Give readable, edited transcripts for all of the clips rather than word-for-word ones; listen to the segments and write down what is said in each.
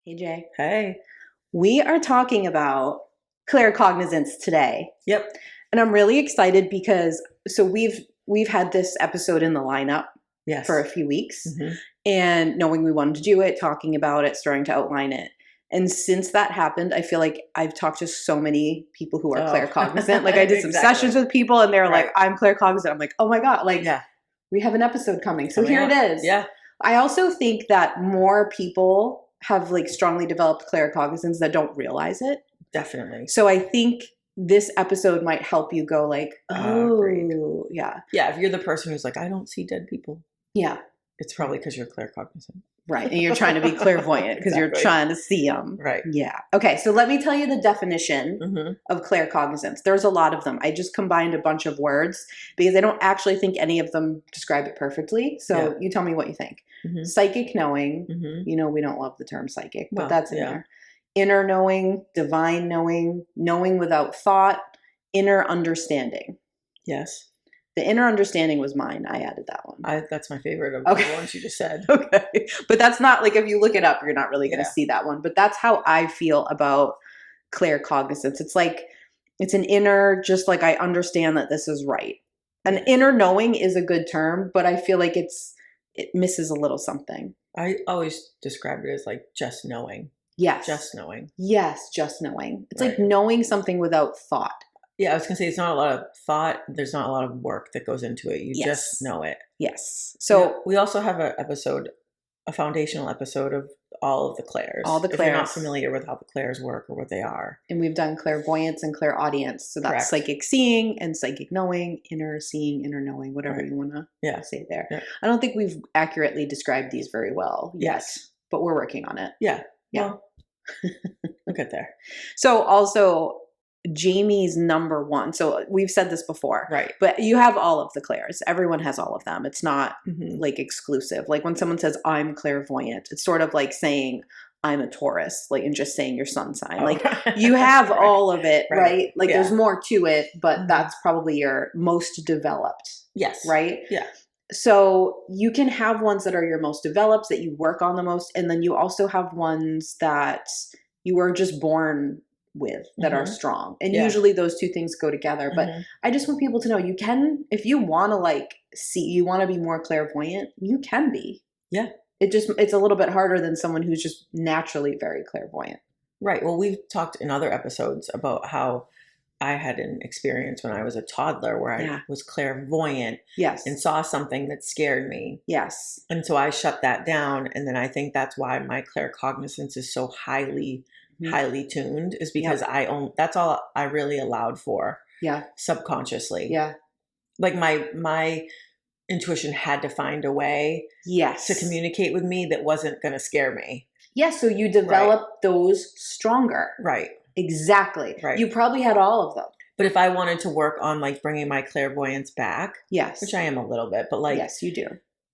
Hey Jay, Hey. we are talking about claircognizance today, Yep. and I'm really excited because we've had this episode in the lineup for a Yes. few weeks, hmm and knowing we wanted to do it, talking about it, starting to outline it. And since that happened, I feel like I've talked to so many people who are Oh, claircognizant. Like I did some exactly. sessions with people, and they're like, Right. "I'm claircognizant." I'm like, "Oh my god!" Like Yeah. we have an episode coming, It's so coming here it up. is. Yeah, I also think that more people have like strongly developed claircognizance that don't realize it. definitely. So I think this episode might help you go like, Agreed. oh, yeah, Yeah, if you're the person who's like, I don't see dead people, yeah, it's probably because you're claircognizant. right. And you're trying to be clairvoyant because you're Exactly. trying to see them. Right. Yeah. Okay. So let me tell you the definition hmm of claircognizance. There's a lot of them. I just combined a bunch of words because I don't actually think any of them describe it perfectly. So Yeah. you tell me what you think. hmm Psychic knowing. hmm You know, we don't love the term psychic, but Well, that's in yeah. there. Inner knowing, divine knowing, knowing without thought, inner understanding. Yes. The inner understanding was mine. I added that one. That's my favorite of Okay. the ones you just said. Okay. But that's not like if you look it up, you're not really going to Yeah. see that one. But that's how I feel about claircognizance. It's like, it's an inner, just like I understand that this is right. An inner knowing is a good term, but I feel like it misses a little something. I always describe it as like just knowing. Yes. Just knowing. Yes, just knowing. It's like Right. knowing something without thought. Yeah, I was going to say it's not a lot of thought. There's not a lot of work that goes into it. You Yes. just know it. Yes. So So we also have a foundational episode of all of the clairs. all the If you're not clairs. familiar with how the clairs work or what they are. And we've done clairvoyance and clairaudience. So that's Correct. psychic seeing and psychic knowing, inner seeing, inner knowing, whatever Right. you want to Yeah. say there. Yeah. I don't think we've accurately described these very well yet, Yes. but we're working on it. Yeah. Yeah. Well, we'll get there. So also Jamie's number one. So we've said this before, Right. but you have all of the clairs. Everyone has all of them. It's not Mhm. like exclusive. Like when someone says I'm clairvoyant, it's sort of like saying I'm a Taurus, like and just saying your sun sign. Oh, Like right. you have Right. all of it, Right. right? Like Yeah. there's more to it, but Mhm. that's probably your most developed, Yes. right? Yeah. So you can have ones that are your most developed, that you work on the most, and then you also have ones that you were just born with that are Mhm. strong. And Yeah. usually those two things go together. But Mhm. I just want people to know you can, if you want to like see, you want to be more clairvoyant, you can be. Yeah. It's a little bit harder than someone who's just naturally very clairvoyant. Right. Well, we've talked in other episodes about how I had an experience when I was a toddler where Yeah. I was clairvoyant Yes. and saw something that scared me. Yes. And so I shut that down. And then I think that's why my claircognizance is so highly tuned, is because that's all I really allowed for Yeah. subconsciously. Yeah. Like my intuition had to find a way Yes. to communicate with me that wasn't going to scare me. Yes. So you develop those stronger. Right. Exactly. Right. You probably had all of them. But if I wanted to work on like bringing my clairvoyance back, Yes. which I am a little bit, but like, yes, you do.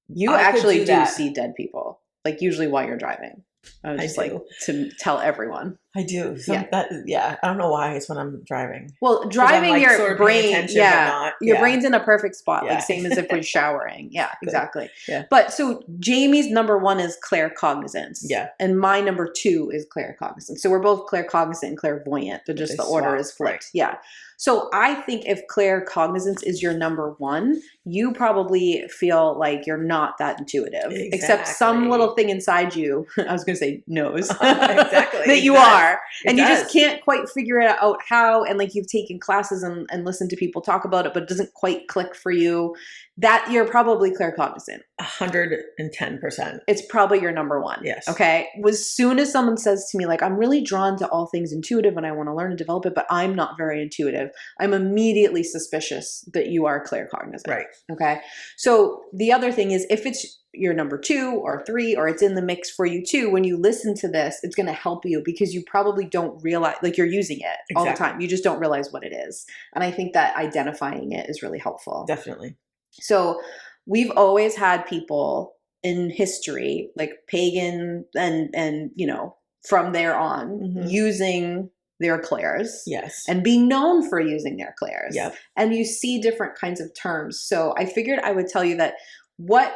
You I could actually do do that. see dead people, like usually while you're driving. I would I just like do. to tell everyone. I do. Yeah. I don't know why it's when I'm driving. Well, driving like, your sort of paying brain, attention, yeah, but not- your yeah. brain's in a perfect spot, Yeah. like same as if we're showering. Yeah, exactly. Yeah. But so Jamie's number one is claircognizance. Yeah. And my number two is claircognizance. So we're both claircognizant and clairvoyant, but just They the order swap, is flipped. right. Yeah. So I think if claircognizance is your number one, you probably feel like you're not that intuitive, except some Exactly. little thing inside you, I was going to say knows, Exactly. that you It does. are. And It you does. just can't quite figure it out how, and like you've taken classes and listened to people talk about it, but it doesn't quite click for you, that you're probably claircognizant. 110%. It's probably your number one. Yes. Okay. As soon as someone says to me, like, I'm really drawn to all things intuitive and I want to learn and develop it, but I'm not very intuitive, I'm immediately suspicious that you are claircognizant. Right. Okay. So the other thing is, if it's your number 2 or 3, or it's in the mix for you too, when you listen to this, it's going to help you because you probably don't realize, like, you're using it all the Exactly. time. You just don't realize what it is. And I think that identifying it is really helpful. Definitely. So we've always had people in history, like pagan and you know, from there on, Mhm. using their clairs. Yes. And being known for using their clairs. Yep. And you see different kinds of terms. So I figured I would tell you that what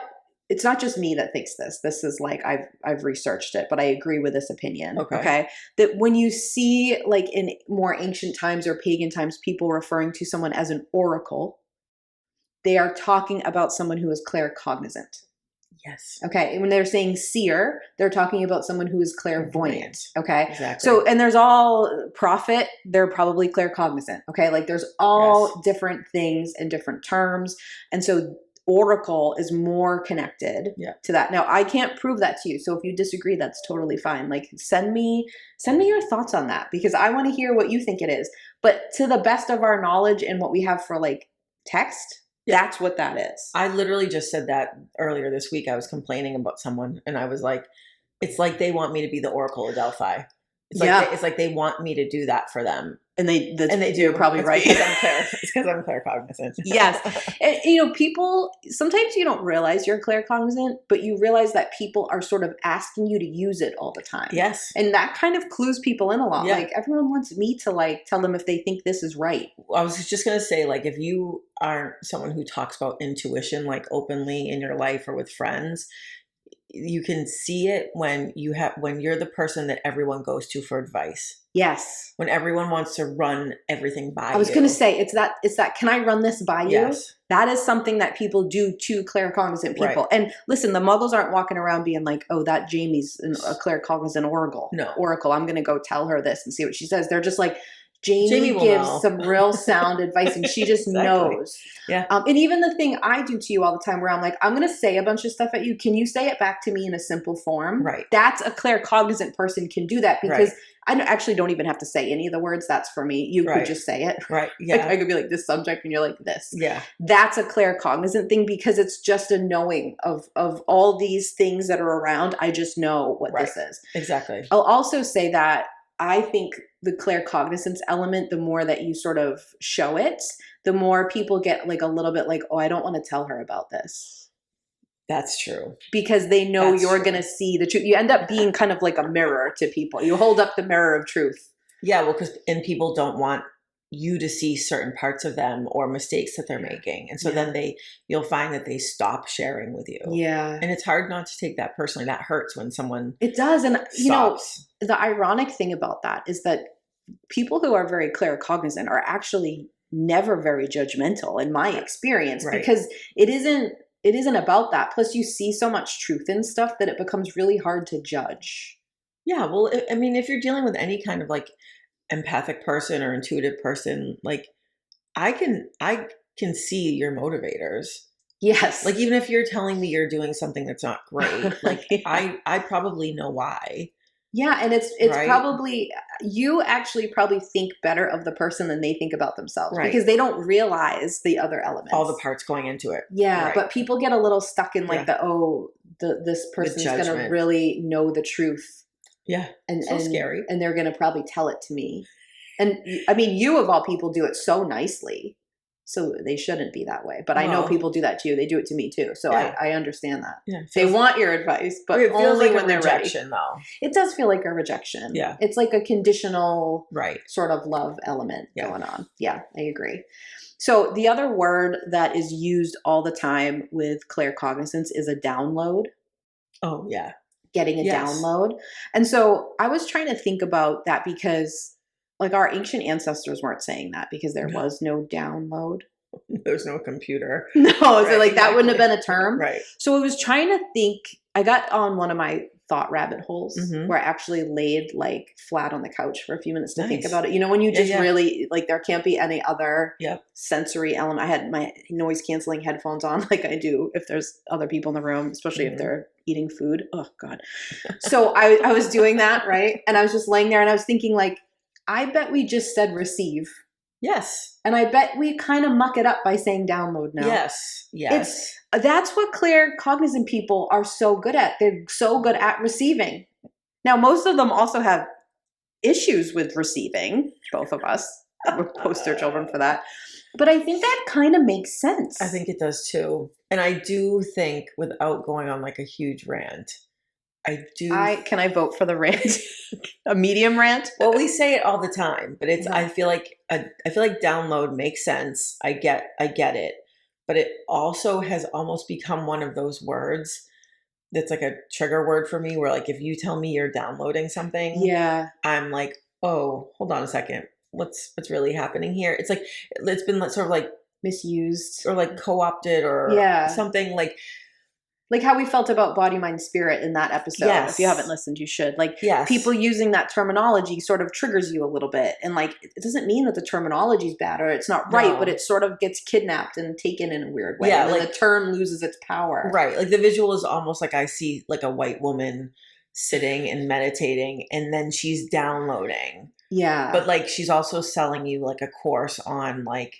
it's not just me that thinks this. This is like I've researched it, but I agree with this opinion. Okay. That when you see like in more ancient times or pagan times, people referring to someone as an oracle, they are talking about someone who is claircognizant. Yes. Okay. And when they're saying seer, they're talking about someone who is clairvoyant. Okay. Exactly. So, and there's all prophet, they're probably claircognizant. Okay. Like there's all different things and different terms. And so oracle is more connected to that. Now, I can't prove that to you. So if you disagree, that's totally fine. Like send me your thoughts on that, because I want to hear what you think it is. But to the best of our knowledge and what we have for like text, that's what that is. I literally just said that earlier this week. I was complaining about someone and I was like, it's like they want me to be the Oracle of Delphi. It's like they want me to do that for them. And they do. You're probably right. It's because I'm claircognizant. Yes. And, you know, people, sometimes you don't realize you're claircognizant, but you realize that people are sort of asking you to use it all the time. Yes. And that kind of clues people in a lot. Like everyone wants me to like tell them if they think this is right. I was just going to say, like, if you aren't someone who talks about intuition, like openly in your life or with friends, you can see it when you're the person that everyone goes to for advice. Yes. When everyone wants to run everything by you. I was going to say, it's that, can I run this by you? Yes. That is something that people do to claircognizant people. Right. And listen, the muggles aren't walking around being like, oh, that Jamie's a claircognizant oracle. No. Oracle. I'm going to go tell her this and see what she says. They're just like, Jamie gives some real sound advice and she just knows. Yeah. And even the thing I do to you all the time where I'm like, I'm going to say a bunch of stuff at you. Can you say it back to me in a simple form? Right. That's a claircognizant person can do that because I actually don't even have to say any of the words. That's for me. You could just say it. Right. Yeah. Like I could be like this subject and you're like this. Yeah. That's a claircognizant thing because it's just a knowing of all these things that are around. I just know what this is. Exactly. I'll also say that I think the claircognizance element, the more that you sort of show it, the more people get like a little bit like, oh, I don't want to tell her about this. That's true. Because they know you're going to see the truth. You end up being kind of like a mirror to people. You hold up the mirror of truth. Yeah, well, and people don't want you to see certain parts of them or mistakes that they're making. And so then you'll find that they stop sharing with you. Yeah. And it's hard not to take that personally. That hurts when someone It does. And you know, stops. the ironic thing about that is that people who are very claircognizant are actually never very judgmental in my experience because it isn't about that. Plus you see so much truth in stuff that it becomes really hard to judge. Yeah. Well, I mean, if you're dealing with any kind of like empathic person or intuitive person, like I can see your motivators. Yes. Like even if you're telling me you're doing something that's not great, like I probably know why. Yeah, and it's probably you actually probably think better of the person than they think about themselves because they don't realize the other elements, all the parts going into it. Yeah, but people get a little stuck in like this person's going to really know the truth. Yeah, and so scary, and they're going to probably tell it to me. And I mean, you of all people do it so nicely, so they shouldn't be that way. But I know people do that to you. They do it to me too. So I understand that. Yeah, they want your advice, but it feels only like when they're ready. Though. It does feel like a rejection. Yeah, it's like a conditional sort of love element going on. Yeah, I agree. So the other word that is used all the time with claircognizance is a download. Oh yeah. Getting a download. And so I was trying to think about that because like our ancient ancestors weren't saying that because there was no download. There's no computer. No, so like that wouldn't have been a term. Right. So I was trying to think, I got on one of my thought rabbit holes where I actually laid like flat on the couch for a few minutes to think about it. You know, when you just really like, there can't be any other sensory element. I had my noise canceling headphones on like I do if there's other people in the room, especially if they're eating food. Oh God. So I was doing that. Right. And I was just laying there and I was thinking like, I bet we just said receive. Yes. And I bet we kind of muck it up by saying download now. Yes. Yes. That's what claircognizant people are so good at. They're so good at receiving. Now, most of them also have issues with receiving, both of us. We're poster children for that. But I think that kind of makes sense. I think it does too. And I do think, without going on like a huge rant, can I vote for the rant? A medium rant? Well, we say it all the time, but it's I feel like download makes sense. I get it. but it also has almost become one of those words that's like a trigger word for me, where like if you tell me you're downloading something, Yeah. I'm like, oh, hold on a second. What's really happening here? It's like it's been sort of like Misused. or like co-opted or Yeah. something like Like how we felt about body, mind, spirit in that episode. yes. If you haven't listened, you should. Like yes. people using that terminology sort of triggers you a little bit. And like it doesn't mean that the terminology is bad or it's not right, No. but it sort of gets kidnapped and taken in a weird way. Yeah, and then like- the term loses its power. Right. Like the visual is almost like I see like a white woman sitting and meditating and then she's downloading. Yeah. But like she's also selling you like a course on like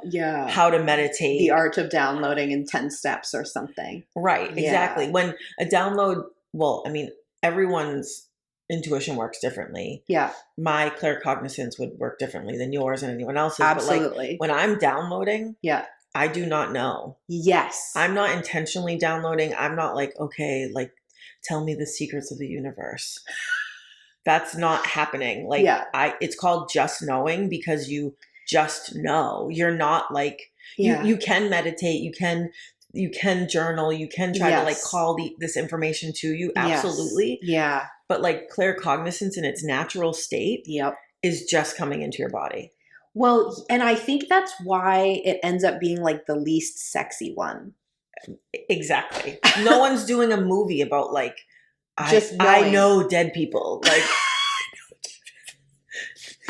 yeah. how to meditate. The art of downloading in 10 steps or something. Right, Yeah. exactly. When a download, well, I mean, everyone's intuition works differently. Yeah. My claircognizance would work differently than yours and anyone else's. Absolutely. But like when I'm downloading, yeah. I do not know. Yes. I'm not intentionally downloading. I'm not like, okay, like tell me the secrets of the universe. That's not happening. Like yeah. it's called just knowing because you just know. You're not like yeah. you can meditate, you can journal, you can try yes. to like call this information to you. Absolutely. Yes. Yeah. But like claircognizance in its natural state yep. is just coming into your body. Well, and I think that's why it ends up being like the least sexy one. Exactly. No one's doing a movie about like just I know dead people. Like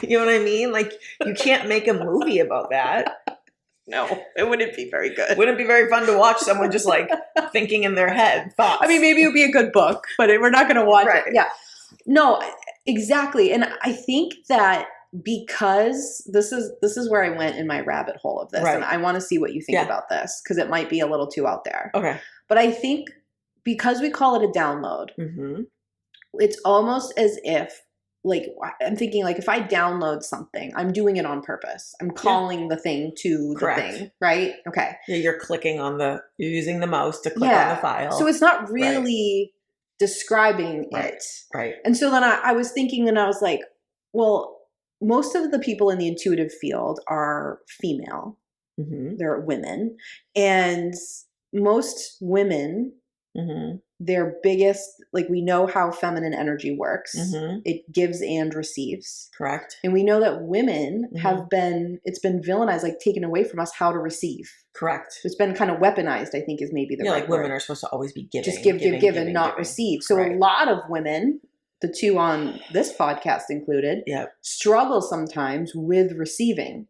you know what I mean? Like you can't make a movie about that. No, it wouldn't be very good. Wouldn't be very fun to watch someone just like thinking in their head thoughts. I mean, maybe it would be a good book, but we're not going to watch right. it. Yeah. No, exactly. And I think that because this is where I went in my rabbit hole of this. Right. And I want to see what you think about this because it might be a little too out there. Okay. But I think because we call it a download, mm-hmm. it's almost as if, like, I'm thinking, like, if I download something, I'm doing it on purpose. I'm calling the thing to Correct. the thing, right? Okay. Yeah, you're using the mouse to click on the file. So it's not really describing it. Right. And so then I was thinking and I was like, well, most of the people in the intuitive field are female. Mm-hmm. They're women. And most women, mm-hmm. their biggest, like, we know how feminine energy works. Mm-hmm. It gives and receives. Correct. And we know that women mm-hmm. it's been villainized, like taken away from us how to receive. Correct. It's been kind of weaponized, I think is maybe the right like word. women are supposed to always be giving. Just give and not receive. So a lot of women, the two on this podcast included, struggle sometimes with receiving.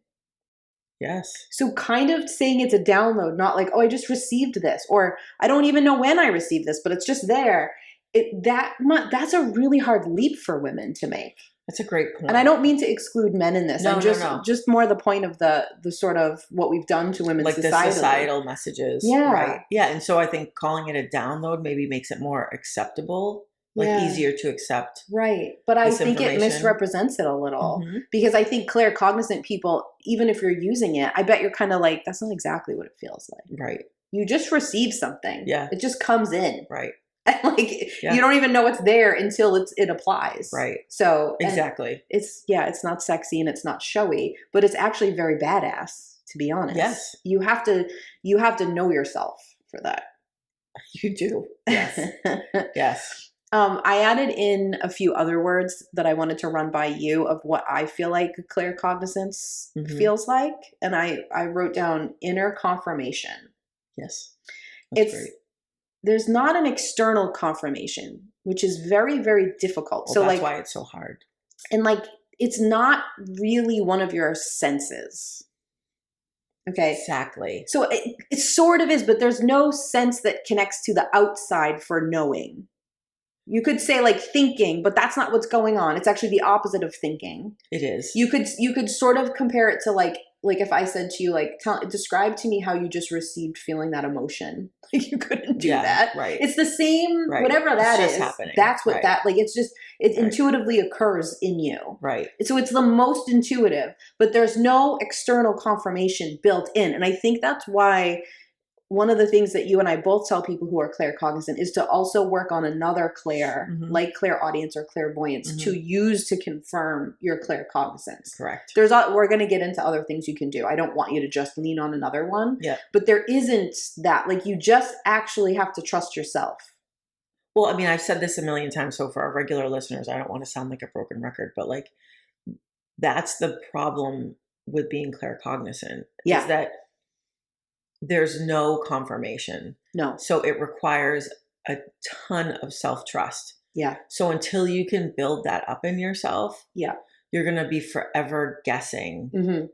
Yes. So kind of saying it's a download, not like, oh, I just received this, or I don't even know when I received this, but it's just there. That's a really hard leap for women to make. That's a great point. And I don't mean to exclude men in this. No. Just more the point of the sort of what we've done to women, like the societal messages. Yeah. Right. Yeah. And so I think calling it a download maybe makes it more acceptable. Like easier to accept. Right. But I think it misrepresents it a little mm-hmm. because I think claircognizant people, even if you're using it, I bet you're kind of like, that's not exactly what it feels like. Right. You just receive something. Yeah. It just comes in. Right. And like you don't even know it's there until it applies. Right. So exactly. It's not sexy and it's not showy, but it's actually very badass, to be honest. Yes. You have to know yourself for that. You do. Yes. Yes. I added in a few other words that I wanted to run by you of what I feel like claircognizance mm-hmm. feels like. And I wrote down inner confirmation. Yes. That's great. There's not an external confirmation, which is very, very difficult. Well, so that's why it's so hard. And like, it's not really one of your senses. Okay. Exactly. So it sort of is, but there's no sense that connects to the outside for knowing. You could say like thinking, but that's not what's going on. It's actually the opposite of thinking. It is. You could sort of compare it to like if I said to you, like, describe to me how you just received feeling that emotion. Like you couldn't do that. Right. It's the same, whatever that is. Happening. That's what that, like, it's just, it intuitively occurs in you. Right. So it's the most intuitive, but there's no external confirmation built in. And I think that's why one of the things that you and I both tell people who are claircognizant is to also work on another clair, like clairaudience or clairvoyance, to use to confirm your claircognizance. Correct. We're going to get into other things you can do. I don't want you to just lean on another one. Yeah. But there isn't that. Like, you just actually have to trust yourself. Well, I mean, I've said this a million times, so for our regular listeners, I don't want to sound like a broken record, but like, that's the problem with being claircognizant. Yeah. Is that there's no confirmation. No. So it requires a ton of self-trust. Yeah. So until you can build that up in yourself, yeah, you're going to be forever guessing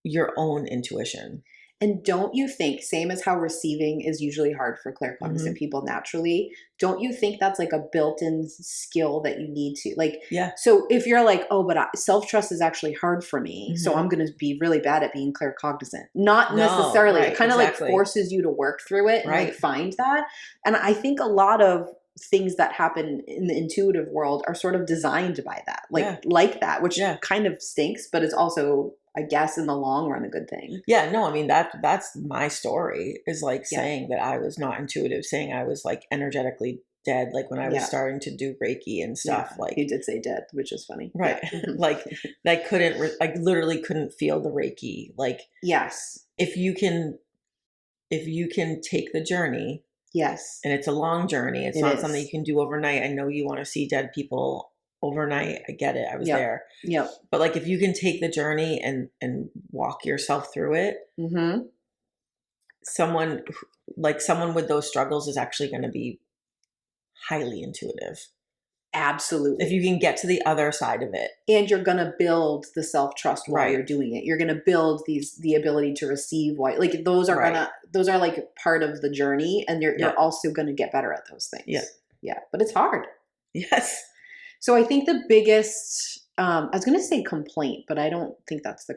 your own intuition. And don't you think, same as how receiving is usually hard for claircognizant people naturally, don't you think that's like a built-in skill that you need to, like, yeah. So if you're like, oh, but self-trust is actually hard for me, so I'm going to be really bad at being claircognizant. Not necessarily. Right, it kind of like forces you to work through it and like find that. And I think a lot of things that happen in the intuitive world are sort of designed by that, like that, which kind of stinks, but it's also, I guess, in the long run, a good thing. Yeah, no, I mean, that's my story, is like saying that I was not intuitive, saying I was like energetically dead, like when I was starting to do Reiki and stuff. Like, you did say dead, which is funny. Right. Like, I literally couldn't feel the Reiki. Like, yes. If you can take the journey. Yes. And it's a long journey. It's not something you can do overnight. I know you want to see dead people overnight. I get it. I was there. Yep. But like, if you can take the journey and walk yourself through it, someone with those struggles is actually going to be highly intuitive. Absolutely. If you can get to the other side of it. And you're going to build the self-trust while you're doing it. You're going to build the ability to receive like those are those are like part of the journey, and you're also going to get better at those things. Yeah. Yeah. But it's hard. Yes. So I think the biggest, I was going to say complaint, but I don't think that's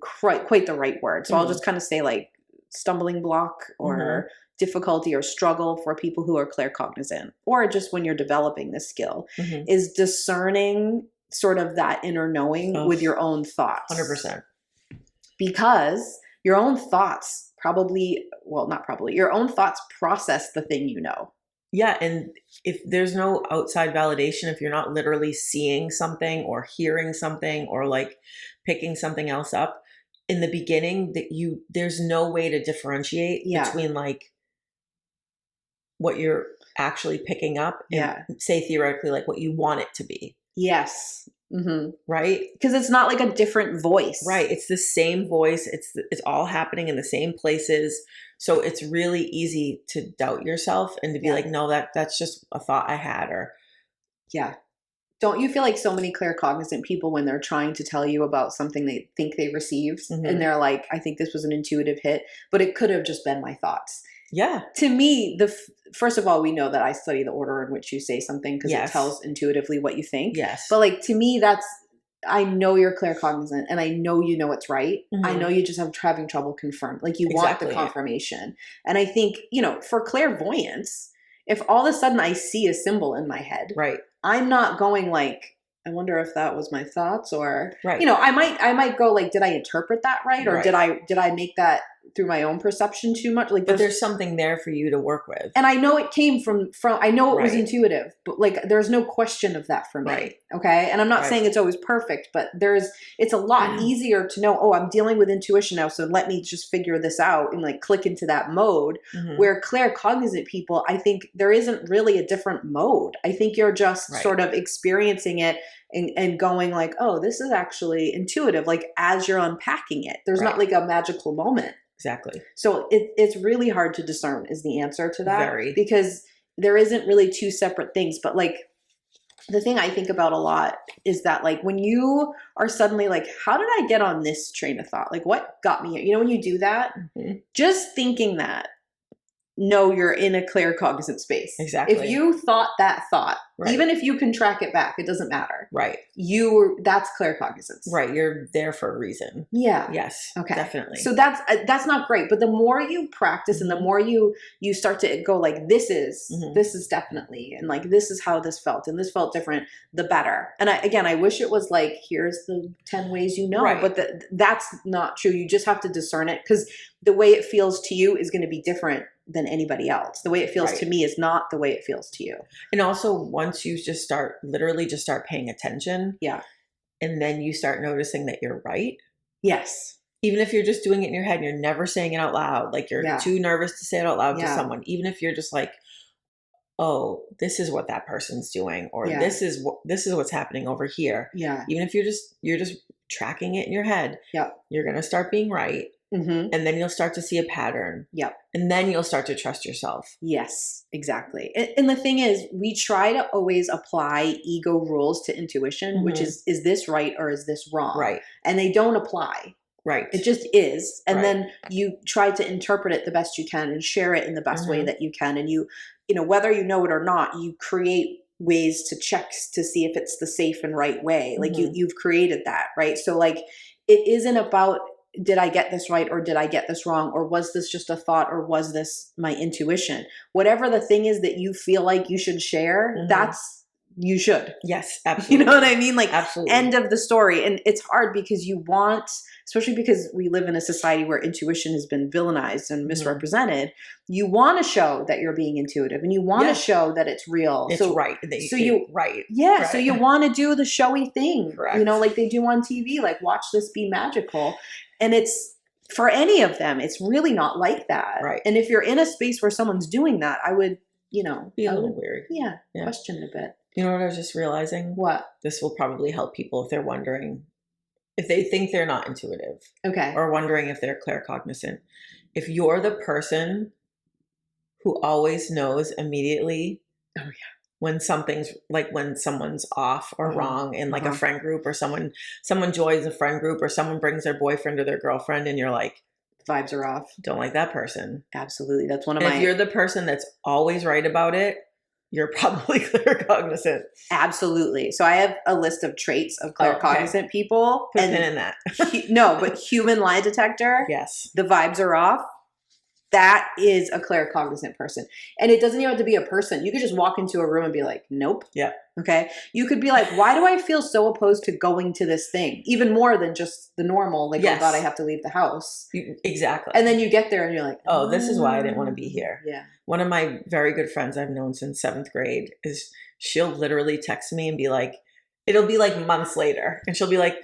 quite the right word. So I'll just kind of say like stumbling block or difficulty or struggle for people who are claircognizant, or just when you're developing this skill, is discerning sort of that inner knowing with your own thoughts. 100%. Because your own thoughts your own thoughts process the thing you know. Yeah, and if there's no outside validation, if you're not literally seeing something or hearing something or like picking something else up in the beginning, there's no way to differentiate between like what you're actually picking up and say theoretically like what you want it to be. Yes. Right? Because it's not like a different voice. Right. It's the same voice. It's all happening in the same places. So it's really easy to doubt yourself and to be like, no, that's just a thought I had. Or don't you feel like so many claircognizant people, when they're trying to tell you about something they think they received, and they're like, I think this was an intuitive hit, but it could have just been my thoughts. Yeah. To me, first of all, we know that I study the order in which you say something because it tells intuitively what you think. Yes. But like, to me, I know you're claircognizant and I know you know it's right. I know you just having trouble confirmed. Like, you want the confirmation. And I think, for clairvoyance, if all of a sudden I see a symbol in my head, I'm not going like, I wonder if that was my thoughts, or, I might go like, did I interpret that right? Or did I make that through my own perception too much? Like, but there's something there for you to work with. And I know it came from I know it was intuitive, but like, there's no question of that for me. Right. Okay. And I'm not saying it's always perfect, but it's a lot easier to know, oh, I'm dealing with intuition now, so let me just figure this out and like click into that mode. Where claircognizant people, I think there isn't really a different mode. I think you're just sort of experiencing it and going like, oh, this is actually intuitive. Like, as you're unpacking it, there's not like a magical moment. Exactly. So it's really hard to discern is the answer to that. Very. Because there isn't really two separate things. But like, the thing I think about a lot is that like, when you are suddenly like, how did I get on this train of thought? Like, what got me here? When you do that, just thinking that, know you're in a claircognizant space. Exactly. If you thought that thought, Right. even if you can track it back, it doesn't matter. Right. That's claircognizance. Right. You're there for a reason. Yeah. Yes. Okay. Definitely. So that's not great. But the more you practice and the more you start to go like, this is definitely, and like, this is how this felt, and this felt different, the better. And I wish it was like, here's the 10 ways you know, Right. but that's not true. You just have to discern it, because the way it feels to you is going to be different than anybody else. The way it feels to me is not the way it feels to you. And also, once you just start paying attention. Yeah. And then you start noticing that you're right. Yes. Even if you're just doing it in your head and you're never saying it out loud, like you're too nervous to say it out loud to someone, even if you're just like, oh, this is what that person's doing, or this is what's happening over here. Yeah. Even if you're just tracking it in your head, you're going to start being right. And then you'll start to see a pattern. Yep. And then you'll start to trust yourself. Yes, exactly. And the thing is, we try to always apply ego rules to intuition, which is this right or is this wrong? Right. And they don't apply. Right. It just is. And then you try to interpret it the best you can and share it in the best way that you can. And you know, whether you know it or not, you create ways to check to see if it's the safe and right way. Like you've created that, right? So like, it isn't about, did I get this right or did I get this wrong? Or was this just a thought, or was this my intuition? Whatever the thing is that you feel like you should share, you should. Yes, absolutely. You know what I mean? Like, absolutely. End of the story. And it's hard because you want, especially because we live in a society where intuition has been villainized and misrepresented, you want to show that you're being intuitive, and you want to show that it's real. It's right. Right. Yeah. So you want to do the showy thing, Correct. you know, like they do on TV, like watch this be magical. And it's, for any of them, it's really not like that. Right. And if you're in a space where someone's doing that, I would, be a little weird. Yeah. Question a bit. You know what I was just realizing? What? This will probably help people if they're wondering, if they think they're not intuitive. Okay. Or wondering if they're claircognizant. If you're the person who always knows immediately when something's, like when someone's off or wrong in like a friend group, or someone joins a friend group, or someone brings their boyfriend or their girlfriend, and you're like, vibes are off. Don't like that person. Absolutely. That's one of If you're the person that's always right about it, you're probably claircognizant. Absolutely. So I have a list of traits of claircognizant people. Put a pin in that. No, but human lie detector. Yes. The vibes are off. That is a claircognizant person. And it doesn't even have to be a person. You could just walk into a room and be like, nope. Yeah. Okay. You could be like, why do I feel so opposed to going to this thing? Even more than just the normal, like, oh God, I have to leave the house. Exactly. And then you get there and you're like, oh, this is why I didn't want to be here. Yeah. One of my very good friends I've known since 7th grade she'll literally text me and be like, it'll be like months later. And she'll be like,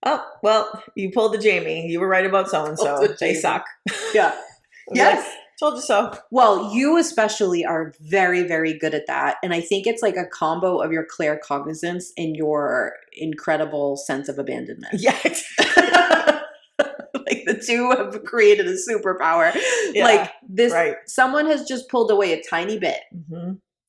oh, well, you pulled the Jamie. You were right about so-and-so. They suck. Yeah. Yes. Like, told you so. Well, you especially are very, very good at that. And I think it's like a combo of your claircognizance and your incredible sense of abandonment. Yes. Like the two have created a superpower. Yeah, like this, someone has just pulled away a tiny bit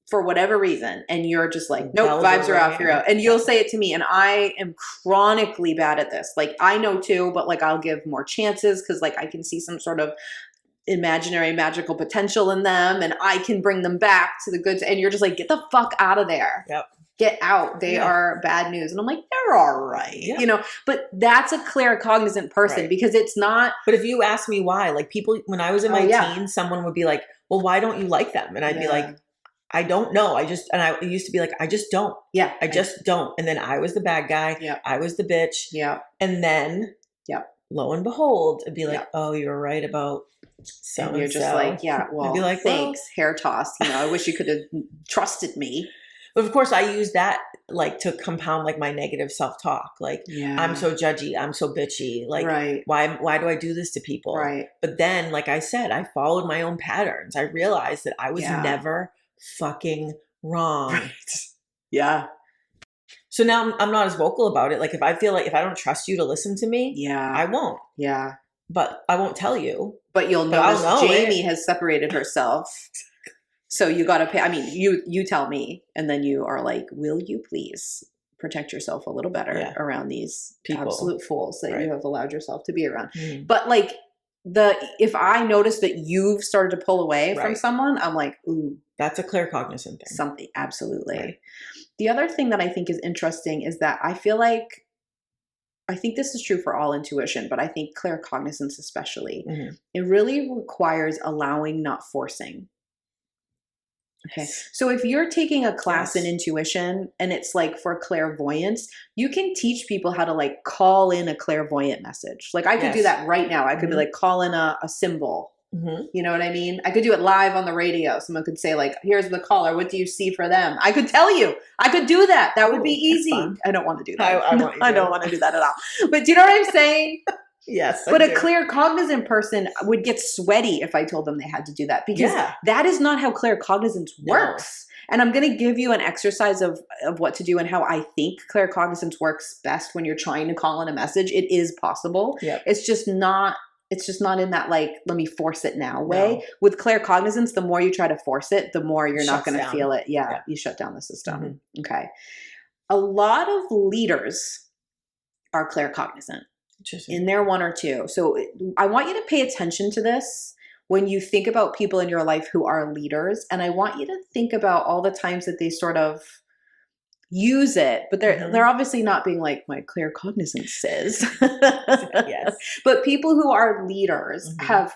for whatever reason. And you're just like, nope, vibes are off, you're out. And you'll say it to me. And I am chronically bad at this. Like I know too, but like I'll give more chances because like I can see some sort of imaginary magical potential in them, and I can bring them back to the good. And you're just like, get the fuck out of there. Yep. Get out. They are bad news. And I'm like, they're all right. Yeah. You know, but that's a claircognizant person because it's not. But if you ask me why, like people, when I was in my teens, someone would be like, well, why don't you like them? And I'd be like, I don't know. I used to be like, I just don't. Yeah. I just don't. And then I was the bad guy. Yeah. I was the bitch. Yeah. And then lo and behold, it'd be like, oh, you were right about so and you're just like, yeah, well, be like, thanks, hair toss. You know, I wish you could have trusted me. But of course, I use that like to compound like my negative self-talk. Like, I'm so judgy. I'm so bitchy. Like, why do I do this to people? Right. But then, like I said, I followed my own patterns. I realized that I was never fucking wrong. Right. Yeah. So now I'm not as vocal about it. Like if I feel like if I don't trust you to listen to me, I won't. Yeah. But I won't tell you. But you'll notice Jamie has separated herself. So you got to pay. I mean, you tell me, and then you are like, will you please protect yourself a little better around these people, absolute fools that you have allowed yourself to be around. But like, if I notice that you've started to pull away from Right. someone, I'm like, ooh, That's a claircognizant thing. something. Absolutely. Right. The other thing that I think is interesting is that I think this is true for all intuition, but I think claircognizance especially, Mhm. it really requires allowing, not forcing. Okay. Yes. So if you're taking a class in Yes. intuition and it's like for clairvoyance, you can teach people how to like call in a clairvoyant message. Like I could do Yes. that right now. I could be Mhm. like call in a symbol. Mhm. You know what I mean? I could do it live on the radio. Someone could say like, here's the caller. What do you see for them? I could tell you. I could do that. That would be Ooh, that's easy. fun. I don't want to do I that. want you I to. don't want to do that at all. But do you know what I'm saying? Yes, I But a do. claircognizant person would get sweaty if I told them they had to do that because Yeah. that is not how claircognizance No. works. And I'm going to give you an exercise of what to do and how I think claircognizance works best when you're trying to call in a message. It is possible. Yep. It's just not in that like, let me force it now way. No. With claircognizance, the more you try to force it, the more you're not Shuts going to down. feel it. Yeah, Yeah. you shut down the system. Mhm. Okay. A lot of leaders are claircognizant. Interesting. In there, one or two. So I want you to pay attention to this when you think about people in your life who are leaders. And I want you to think about all the times that they sort of use it, but they're obviously not being like my claircognizance says. Yes. But people who are leaders Mhm.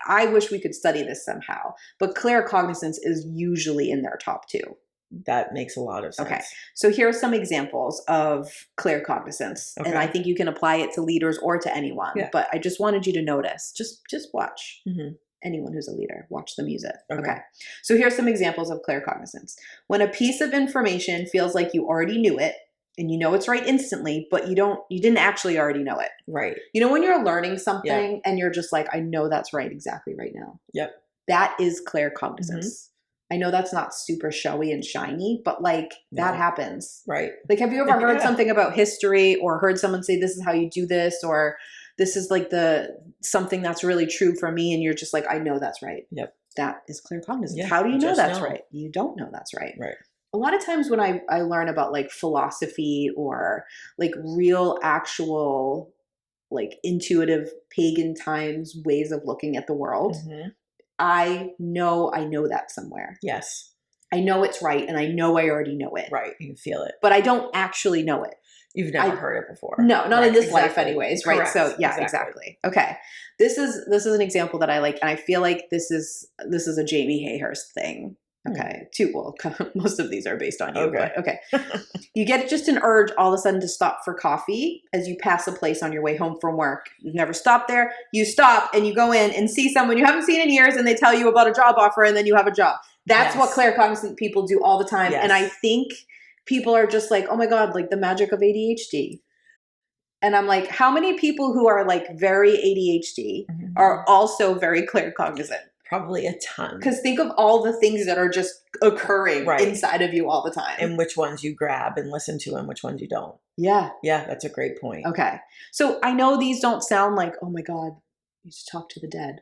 I wish we could study this somehow, but claircognizance is usually in their top two. That makes a lot of sense. Okay. So here are some examples of claircognizance. And I Okay. think you can apply it to leaders or to anyone. Yeah. But I just wanted you to notice. Just watch. Mhm. Anyone who's a leader, watch the music. Okay. Okay. So here's some examples of claircognizance. When a piece of information feels like you already knew it and you know it's right instantly, but you didn't actually already know it. Right. You know when you're learning something and you're just like, I know that's right exactly right now. Yep. That is claircognizance. I know that's not super showy and shiny, but like that No. happens. Right. Like, have you ever heard Yeah. something about history or heard someone say, this is how you do this, or this is like something that's really true for me. And you're just like, I know that's right. Yep. That is claircognizance. Yeah, How do you know just that's know. right? You don't know that's right. Right. A lot of times when I learn about like philosophy or like real actual like intuitive pagan times ways of looking at the world, Mhm. I know that somewhere. Yes. I know it's right, and I know I already know it. Right. You can feel it. But I don't actually know it. You've never heard it before. No, not Right, in this life exactly. anyways, right? Correct, So yeah, exactly. Okay. This is an example that I like, and I feel like this is a Jamie Hayhurst thing. Okay. Well, most of these are based on you, Okay. but okay. You get just an urge all of a sudden to stop for coffee as you pass a place on your way home from work. You've never stopped there. You stop and you go in and see someone you haven't seen in years, and they tell you about a job offer, and then you have a job. That's what claircognizant people do all the time. Yes. And I think people are just like, oh my God, like the magic of ADHD. And I'm like, how many people who are like very ADHD Mhm. are also very claircognizant? Probably a ton. Because think of all the things that are just occurring Right. inside of you all the time. And which ones you grab and listen to and which ones you don't. Yeah. Yeah, that's a great point. Okay. So I know these don't sound like, oh my God, you should talk to the dead.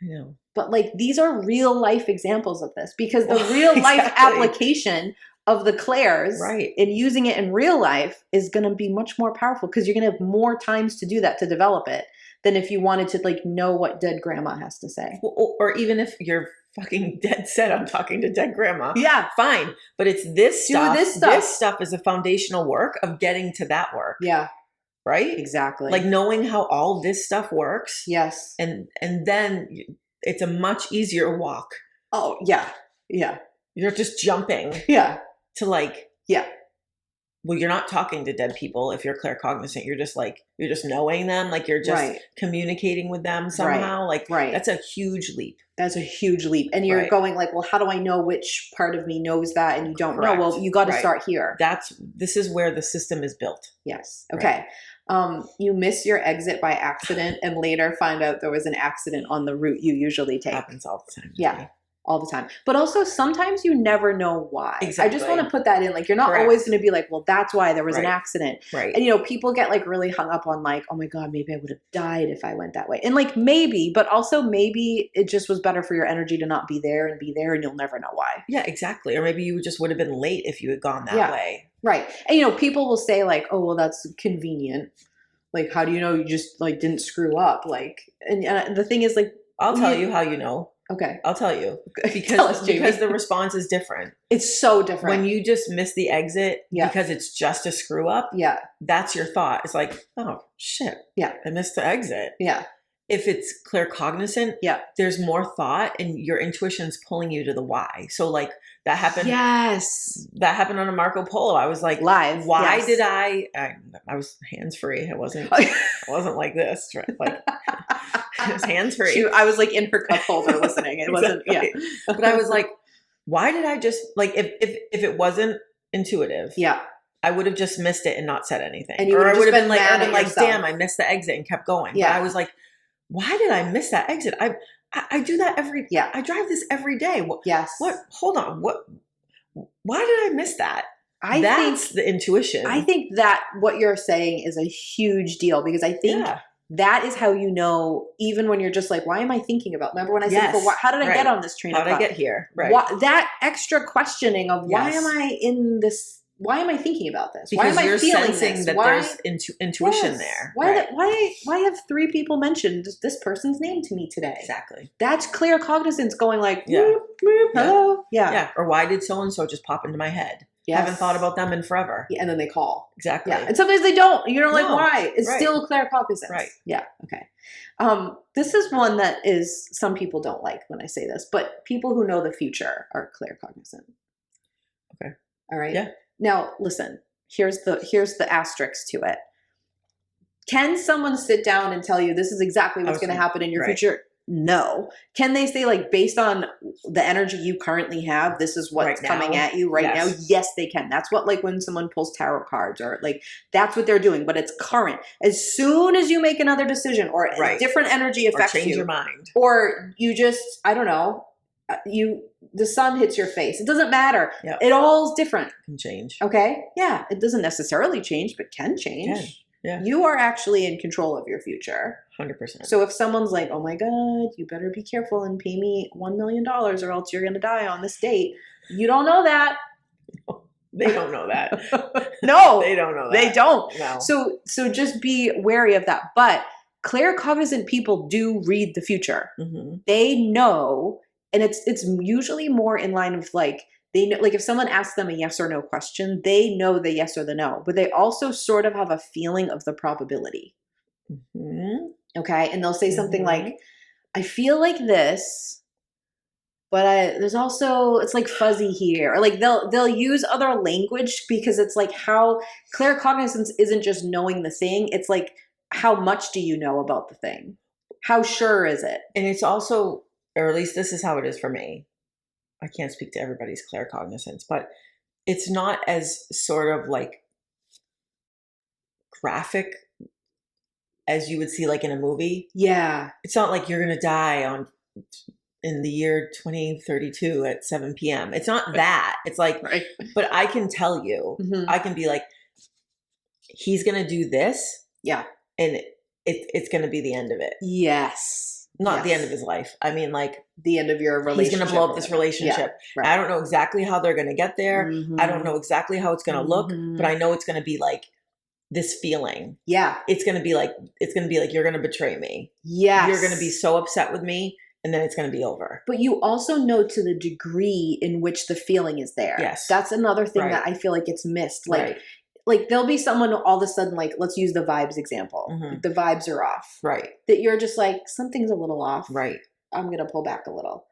I know. But like these are real life examples of this, because the Well, real life exactly. application of the clairs Right. and using it in real life is going to be much more powerful, because you're going to have more times to do that, to develop it, than if you wanted to like know what dead grandma has to say. Or even if you're fucking dead set on talking to dead grandma. Yeah. Fine. But it's this Do stuff. this stuff. This stuff is a foundational work of getting to that work. Yeah. Right? Exactly. Like knowing how all this stuff works. Yes. And then it's a much easier walk. Oh, yeah. Yeah. You're just jumping Yeah. to like, yeah. Well, you're not talking to dead people if you're claircognizant. You're just knowing them. Like you're just communicating with them somehow. Like that's a huge leap. That's a huge leap. And you're going like, well, how do I know which part of me knows that? And you don't know. Well, you got to start here. This is where the system is built. Yes. Okay. You miss your exit by accident and later find out there was an accident on the route you usually take. Happens all the time. Yeah. All the time. But also sometimes you never know why. Exactly. I just want to put that in. Like, you're not always going to be like, well, that's why there was an accident. Right. And, people get like really hung up on like, oh my God, maybe I would have died if I went that way. And like, maybe, but also maybe it just was better for your energy to not be there and you'll never know why. Yeah, exactly. Or maybe you just would have been late if you had gone that way. Right. And, people will say like, oh, well, that's convenient. Like, how do you know you just like didn't screw up? Like, and the thing is, like, I'll tell you how you know. Okay. I'll tell you. Tell us, Jamie. Because the response is different. It's so different. When you just miss the exit because it's just a screw up, that's your thought. It's like, oh, shit. Yeah. I missed the exit. Yeah. If it's claircognizant, there's more thought and your intuition's pulling you to the why. So like that happened. Yes. That happened on a Marco Polo. I was like, live. Why did I was hands-free. I wasn't like this. Like it was hands-free. I was like in her cup holder listening. It wasn't, But I was like, why did I just like, if it wasn't intuitive, I would have just missed it and not said anything. And you or I would have been like, damn, I missed the exit and kept going. But I was like, why did I miss that exit? I do that I drive this every day. Yes. What? Hold on. Why did I miss that? That's the intuition. I think that what you're saying is a huge deal because I think that is how you know, even when you're just like, why am I thinking about? Remember when I said, how did I get on this train of thought? How did I get here? Right. That extra questioning of why am I in this? Why am I thinking about this? Because why am I feeling sensing this? that there's intuition there. Why have 3 people mentioned this person's name to me today? Exactly. That's claircognizance going like, hello. Yeah. Or why did so-and-so just pop into my head? Yes. Haven't thought about them in forever. Yeah, and then they call. Exactly. Yeah. And sometimes they don't. You're like, why? It's still claircognizance. Right. Yeah. Okay. This is one that is, some people don't like when I say this, but people who know the future are claircognizant. Okay. All right. Yeah. Now, listen, here's the asterisk to it. Can someone sit down and tell you this is exactly what's going to happen in your future? No. Can they say, like, based on the energy you currently have, this is what's coming at you now? Yes, they can. That's what, like, when someone pulls tarot cards or, like, that's what they're doing. But it's current. As soon as you make another decision or a different energy affects you. Or change your mind. Or you just, I don't know, the sun hits your face. It doesn't matter. Yep. It all's different. Can change. Okay? Yeah. It doesn't necessarily change, but can change. Yeah. You are actually in control of your future. 100%. So if someone's like, oh my God, you better be careful and pay me $1 million or else you're going to die on this date. You don't know that. They don't know that. No. They don't know that. They don't. No. So just be wary of that. But claircognizant people do read the future. Mm-hmm. They know, and it's usually more in line of like, they know, like if someone asks them a yes or no question, they know the yes or the no, but they also sort of have a feeling of the probability. Mm-hmm. Okay. And they'll say something like, I feel like this, but there's also, it's like fuzzy here. Or like they'll use other language because it's like how claircognizance isn't just knowing the thing. It's like, how much do you know about the thing? How sure is it? And it's also, or at least this is how it is for me. I can't speak to everybody's claircognizance, but it's not as sort of like graphic as you would see like in a movie. Yeah. It's not like you're going to die in the year 2032 at 7 p.m. It's not that. It's like, but I can tell you, I can be like, he's going to do this. Yeah. And it's going to be the end of it. Yes. Not the end of his life. I mean, like the end of your relationship. He's going to blow up this relationship. Yeah, right. I don't know exactly how they're going to get there. Mm-hmm. I don't know exactly how it's going to look, but I know it's going to be like this feeling. Yeah. It's going to be like you're going to betray me. Yes. You're going to be so upset with me and then it's going to be over. But you also know to the degree in which the feeling is there. Yes. That's another thing that I feel like it's missed. Like, like there'll be someone all of a sudden, like, let's use the vibes example. Mm-hmm. The vibes are off. Right. That you're just like, something's a little off. Right. I'm going to pull back a little.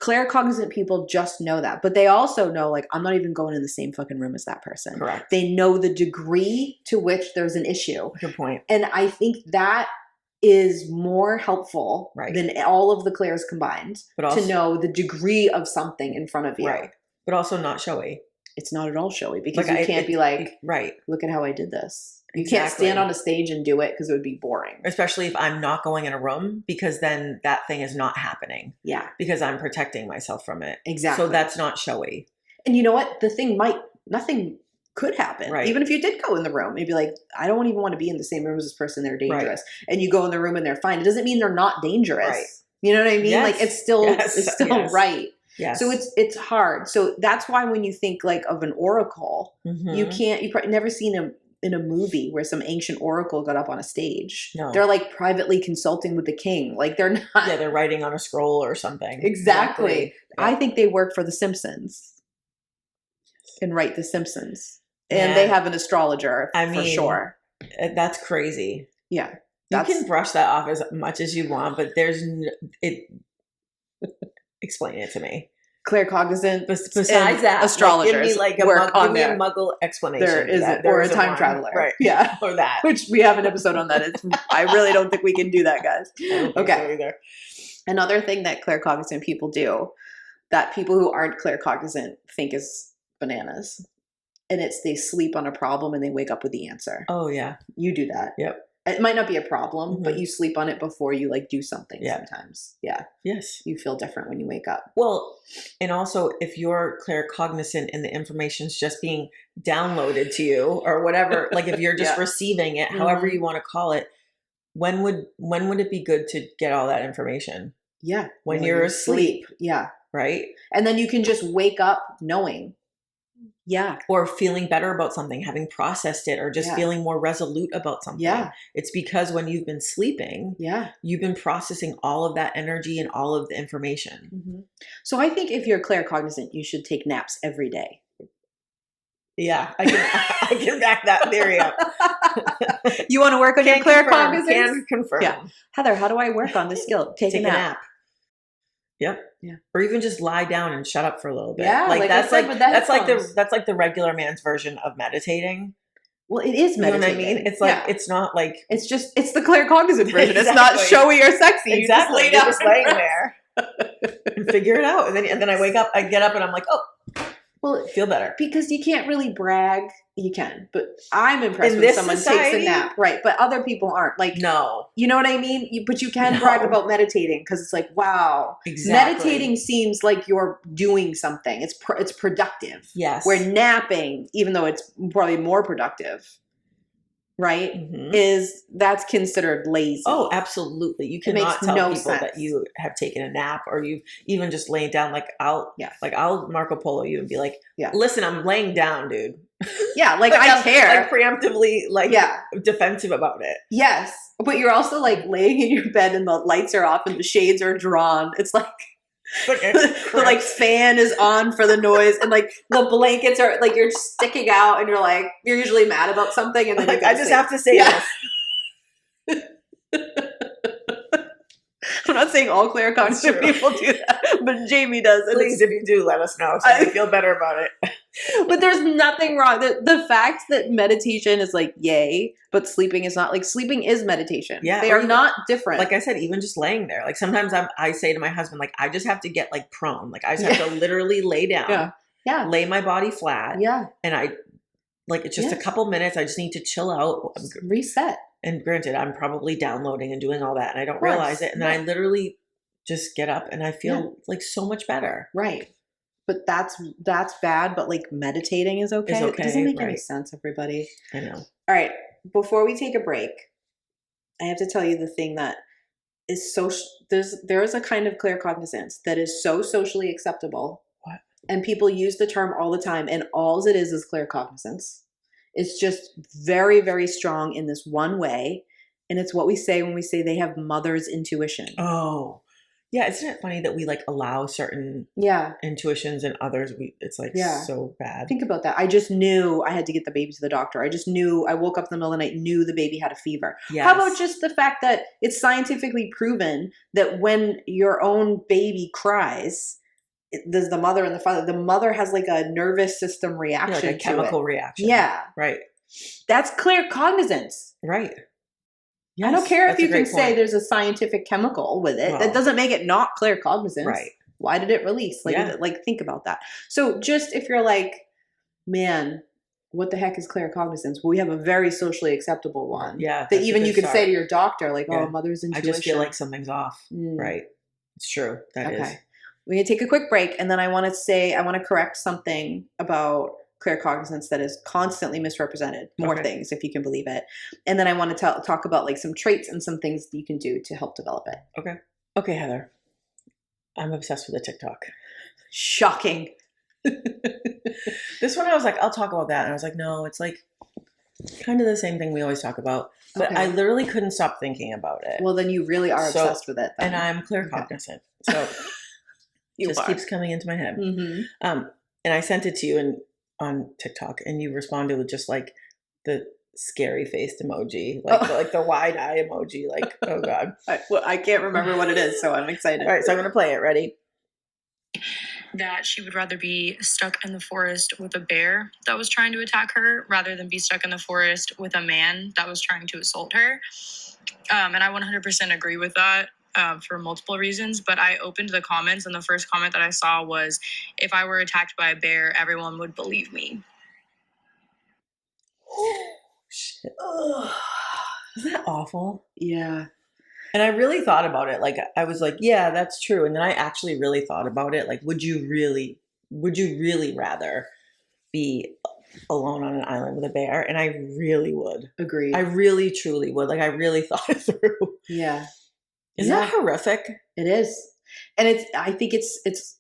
Claircognizant people just know that. But they also know, like, I'm not even going in the same fucking room as that person. Correct. They know the degree to which there's an issue. Good point. And I think that is more helpful than all of the clairs combined to know the degree of something in front of you. Right. But also not showy. It's not at all showy because you can't be like, look at how I did this. You can't stand on a stage and do it because it would be boring. Especially if I'm not going in a room because then that thing is not happening. Yeah. Because I'm protecting myself from it. Exactly. So that's not showy. And you know what? Nothing could happen. Right. Even if you did go in the room, you'd be like, I don't even want to be in the same room as this person. They're dangerous. Right. And you go in the room and they're fine. It doesn't mean they're not dangerous. Right. You know what I mean? Yes. Like it's still right. Yes. So it's hard. So that's why when you think like of an oracle, you probably never seen in a movie where some ancient oracle got up on a stage. No. They're like privately consulting with the king. Like they're not. Yeah, they're writing on a scroll or something. Exactly. Yeah. I think they work for The Simpsons and write The Simpsons. And Man. they have an astrologer I mean, for sure. That's crazy. Yeah. You can brush that off as much as you want, but explain it to me. Claircognizant. Besides that, astrologers like, give me a muggle explanation. There isn't, or a time traveler, right? Yeah, or that. Which we have an episode on that. I really don't think we can do that, guys. I don't think so either. Another thing that claircognizant people do, that people who aren't claircognizant think is bananas, and it's they sleep on a problem and they wake up with the answer. Oh yeah, you do that. Yep. It might not be a problem, but you sleep on it before you like do something sometimes. Yeah. Yes. You feel different when you wake up. Well, and also if you're claircognizant and the information's just being downloaded to you or whatever, like if you're just receiving it, however you want to call it, when would it be good to get all that information? Yeah. When you're asleep. Yeah. Right? And then you can just wake up knowing. Yeah. Or feeling better about something, having processed it, or just feeling more resolute about something. Yeah. It's because when you've been sleeping, you've been processing all of that energy and all of the information. Mm-hmm. So I think if you're claircognizant, you should take naps every day. Yeah, I can back that theory up. You want to work on your claircognizance? Can confirm. Yeah. Heather, how do I work on this skill? Take a nap. Yep. Yeah. Or even just lie down and shut up for a little bit. Yeah. That's like the regular man's version of meditating. Well, it is meditating. You know what I mean? It's like it's not like it's the claircognizant version. It's not showy or sexy. Exactly. You're just laying there and figure it out. And then I wake up, I get up and I'm like, oh, well, feel better. Because you can't really brag. You can, but I'm impressed when someone takes a nap. Right. But other people aren't. Like, no. You know what I mean? But you can brag about meditating because it's like, wow. Exactly. Meditating seems like you're doing something. It's productive. Yes. Where napping, even though it's probably more productive, right? That's considered lazy. Oh, absolutely. You cannot tell people that you have taken a nap or you've even just laid down. Like I'll Marco Polo you and be like, listen, I'm laying down, dude. Yeah, like I care. Like preemptively, defensive about it. Yes. But you're also like laying in your bed and the lights are off and the shades are drawn. It's like the fan is on for the noise and like the blankets are like you're sticking out and you're usually mad about something and then I just have to say this. I'm not saying all claircognizant people do that, but Jamie does. Please, if you do, let us know so I feel better about it. But there's nothing wrong. The fact that meditation is like yay, but sleeping is not. Like sleeping is meditation. Yeah, they are not different. Like I said, even just laying there. Like sometimes I say to my husband, like I just have to get like prone. Like I just have to literally lay down. Yeah. Lay my body flat. Yeah. And it's just a couple minutes. I just need to chill out. Just reset. And granted, I'm probably downloading and doing all that and I don't realize it. And then I literally just get up and I feel like so much better. Right. But that's bad, but like meditating is okay. It doesn't make any sense, everybody. I know. All right. Before we take a break, I have to tell you the thing that is there is a kind of claircognizance that is so socially acceptable. What? And people use the term all the time, and all it is claircognizance. It's just very, very strong in this one way. And it's what we say when we say they have mother's intuition. Oh, yeah. Isn't it funny that we like allow certain intuitions and others? It's like so bad. Think about that. I just knew I had to get the baby to the doctor. I just knew I woke up in the middle of the night, knew the baby had a fever. Yes. How about just the fact that it's scientifically proven that when your own baby cries, there's the mother and the father. The mother has like a nervous system reaction, like a chemical reaction. Yeah, right. That's claircognizance. Right. Yes, I don't care if you can say there's a scientific chemical with it. Well, that doesn't make it not claircognizance. Right. Why did it release? Like think about that. So just if you're like, man, what the heck is claircognizance? Well, we have a very socially acceptable one. Yeah. That even you could say to your doctor, like, oh, mother's intuition. I just feel like something's off. Right. It's true. That is. We're going to take a quick break. And then I want to correct something about claircognizance that is constantly misrepresented. More things, if you can believe it. And then I want to talk about like some traits and some things that you can do to help develop it. Okay. Okay, Heather. I'm obsessed with the TikTok. Shocking. This one I was like, I'll talk about that. And I was like, no, it's like, Kind of the same thing we always talk about, but I Okay. literally couldn't stop thinking about it. Well, then you really are So, obsessed with it and then. I'm claircognizant, so You just are. keeps coming into my head. Mm-hmm. And I sent it to you on TikTok, and you responded with just like the scary faced emoji, like the wide eye emoji, like oh god. I can't remember what it is, so I'm excited. All right, so I'm gonna play it. Ready? That she would rather be stuck in the forest with a bear that was trying to attack her rather than be stuck in the forest with a man that was trying to assault her. And I 100% agree with that for multiple reasons. But I opened the comments, and the first comment that I saw was, if I were attacked by a bear, everyone would believe me. Shit. Isn't that awful? Yeah. And I really thought about it. Like I was like, yeah, that's true. And then I actually really thought about it. Like, would you really rather be alone on an island with a bear? And I really would. Agreed. I really truly would. Like I really thought it through. Yeah. Isn't that horrific? It is. And I think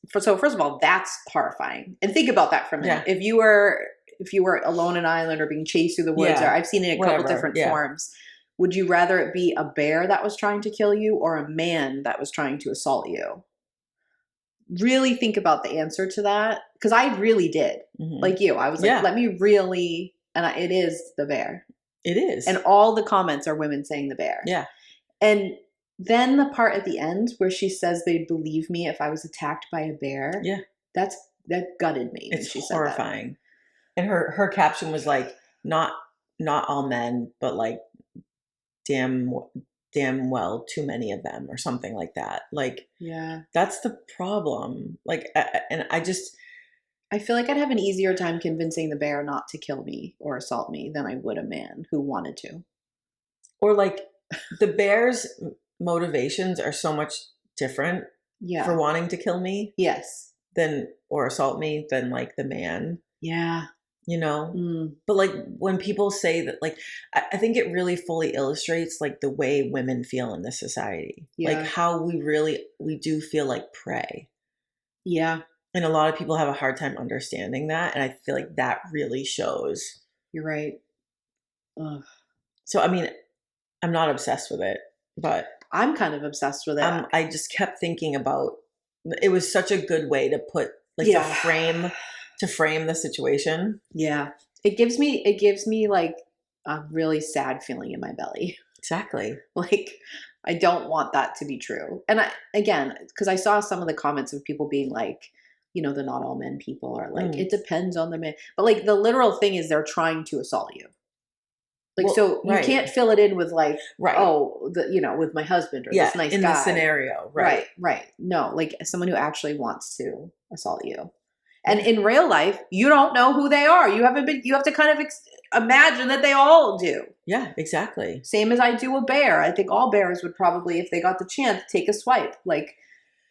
so first of all, that's horrifying. And think about that for a minute. Yeah. If you were alone on an island or being chased through the woods, or I've seen it in a couple different forms, would you rather it be a bear that was trying to kill you or a man that was trying to assault you? Really think about the answer to that. Because I really did. Mm-hmm. Like you. I was like, let me really, and it is the bear. It is. And all the comments are women saying the bear. Yeah. And then the part at the end where she says they'd believe me if I was attacked by a bear. Yeah. That gutted me. It's when she horrifying. And her caption was like, not all men, but like damn well too many of them, or something like that. Like, yeah, that's the problem. Like, and I feel like I'd have an easier time convincing the bear not to kill me or assault me than I would a man who wanted to. Or like the bear's motivations are so much different for wanting to kill me. Yes. Or assault me than like the man. Yeah. You know? But like when people say that, like, I think it really fully illustrates like the way women feel in this society. Yeah. Like how we do feel like prey. Yeah. And a lot of people have a hard time understanding that. And I feel like that really shows. You're right. Ugh. So, I mean, I'm not obsessed with it, but I'm kind of obsessed with it. I just kept thinking about, it was such a good way to put like to frame the situation. Yeah. It gives me like a really sad feeling in my belly. Exactly. Like I don't want that to be true. And because I saw some of the comments of people being like, you know, the not all men people are like, it depends on the man. But like the literal thing is they're trying to assault you. Like, well, so you can't fill it in with like, with my husband or this nice guy. In the scenario. Right. No, like someone who actually wants to assault you. And in real life, you don't know who they are. You have to kind of imagine that they all do. Yeah, exactly. Same as I do a bear. I think all bears would probably, if they got the chance, take a swipe. Like,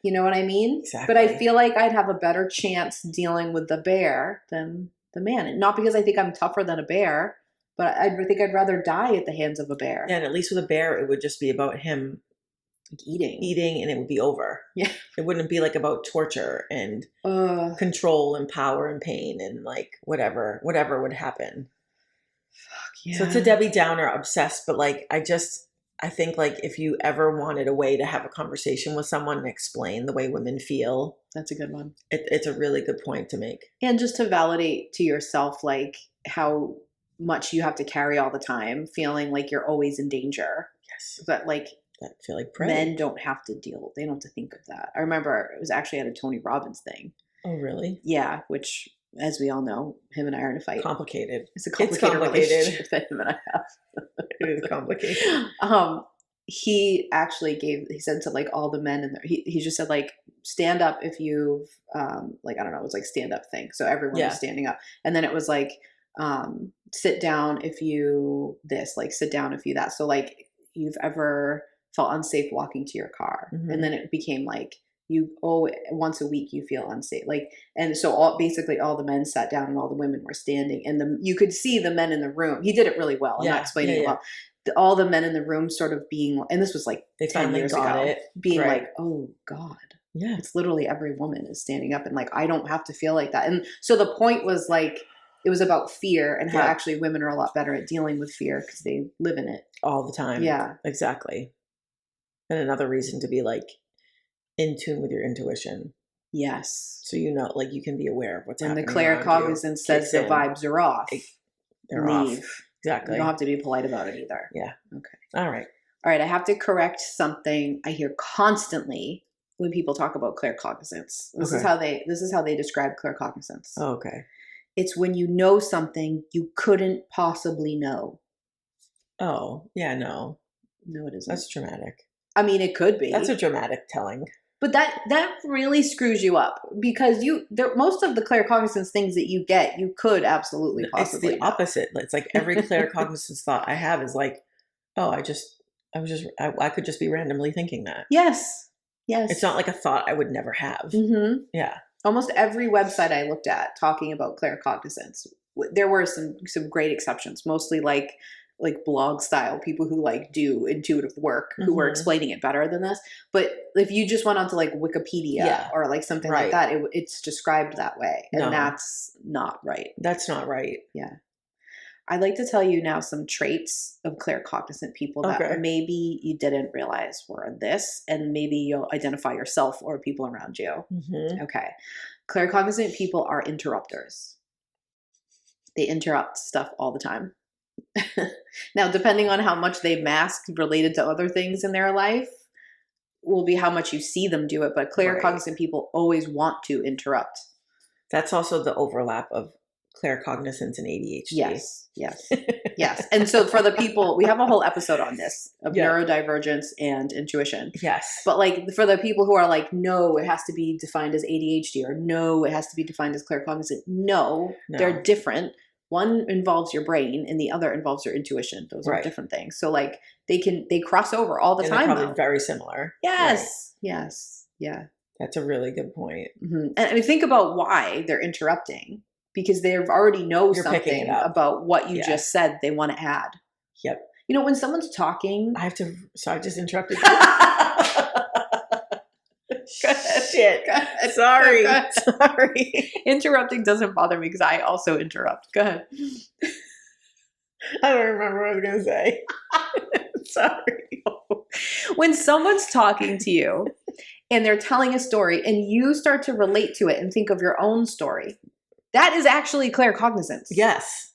you know what I mean? Exactly. But I feel like I'd have a better chance dealing with the bear than the man. And not because I think I'm tougher than a bear, but I think I'd rather die at the hands of a bear. Yeah, and at least with a bear, it would just be about him eating, and it would be over. Yeah, it wouldn't be like about torture and control and power and pain and like whatever would happen. Fuck yeah. So it's a Debbie Downer obsessed, but like I think like if you ever wanted a way to have a conversation with someone and explain the way women feel, that's a good one. It's a really good point to make, and just to validate to yourself like how much you have to carry all the time, feeling like you're always in danger. Yes, but like. I feel like prey. Men don't have to deal. They don't have to think of that. I remember it was actually at a Tony Robbins thing. Oh, really? Yeah, which, as we all know, him and I are in a fight. Complicated. It's a complicated relationship that him and I have. It is complicated. He actually he said to like all the men in there, he just said like, stand up if you've, like, I don't know, it was like stand up thing. So everyone was standing up. And then it was like, sit down if you this, like sit down if you that. So like you've ever felt unsafe walking to your car. Mm-hmm. And then it became like once a week you feel unsafe. Like, and so basically all the men sat down and all the women were standing, and you could see the men in the room. He did it really well. I'm not explaining it well. All the men in the room sort of being, and this was like they 10 finally years got ago, it. Being like, oh God. Yeah. It's literally every woman is standing up and like, I don't have to feel like that. And so the point was like, it was about fear and how Yeah. actually women are a lot better at dealing with fear because they live in it. All the time. Yeah. Exactly. And another reason to be like in tune with your intuition. Yes. So you know, like you can be aware of what's And the happening around you. claircognizance says Kicks the in. vibes are off. They're Leave. off. Exactly. You don't have to be polite about it either. Yeah. Okay. All right. All right. I have to correct something I hear constantly when people talk about claircognizance. This is how they describe claircognizance. Oh, okay. It's when you know something you couldn't possibly know. Oh, yeah, no. No, it isn't. That's dramatic. I mean, it could be. That's a dramatic telling. But that really screws you up because most of the claircognizance things that you get, you could absolutely possibly It's the opposite. It's like every claircognizance thought I have is like, oh, I could just be randomly thinking that. Yes. Yes. It's not like a thought I would never have. Mm-hmm. Yeah. Almost every website I looked at talking about claircognizance, there were some great exceptions, mostly like blog style people who like do intuitive work who were explaining it better than this. But if you just went onto like Wikipedia or like something like that, it's described that way. And that's not right. That's not right. Yeah. I'd like to tell you now some traits of claircognizant people that maybe you didn't realize were this, and maybe you'll identify yourself or people around you. Mm-hmm. Okay. Claircognizant people are interrupters. They interrupt stuff all the time. Now, depending on how much they mask related to other things in their life, will be how much you see them do it. But claircognizant people always want to interrupt. That's also the overlap of claircognizance and ADHD. Yes, yes, yes. And so for the people, we have a whole episode on this of neurodivergence and intuition. Yes. But like for the people who are like, no, it has to be defined as ADHD, or no, it has to be defined as claircognizant. No, they're different. One involves your brain and the other involves your intuition. Those are different things. So like they cross over all the time. They're probably very similar. Yes. Right. Yes. Yeah. That's a really good point. Mm-hmm. And I mean, think about why they're interrupting, because they already know something about what you just said they want to add. Yep. You know, when someone's talking, I just interrupted you. Go ahead. Shit. Go ahead. Sorry. Go ahead. Sorry. Interrupting doesn't bother me because I also interrupt. Go ahead. I don't remember what I was going to say. Sorry. When someone's talking to you and they're telling a story and you start to relate to it and think of your own story, that is actually claircognizance. Yes.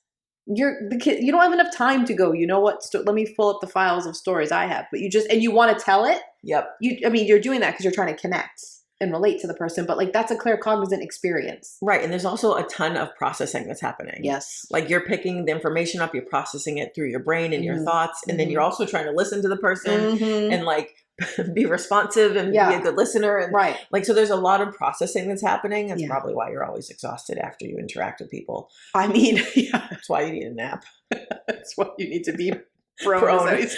You don't have enough time to go, you know what, let me pull up the files of stories I have, but you want to tell it. Yep. You're doing that because you're trying to connect and relate to the person, but like that's a claircognizant experience. Right. And there's also a ton of processing that's happening. Yes. Like you're picking the information up, you're processing it through your brain and your thoughts. And then you're also trying to listen to the person and like be responsive and be a good listener. And like, so there's a lot of processing that's happening. That's probably why you're always exhausted after you interact with people. I mean, that's why you need a nap. That's why you need to be prone.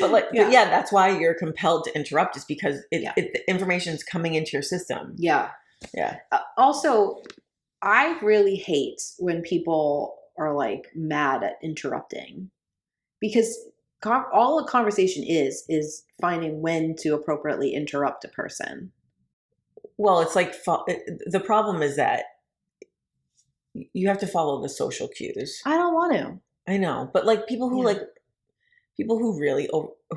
But like, but that's why you're compelled to interrupt, is because the information is coming into your system. Yeah. Yeah. Also, I really hate when people are like mad at interrupting, because all a conversation is finding when to appropriately interrupt a person. Well, it's like the problem is that you have to follow the social cues. I don't want to. I know, but like people who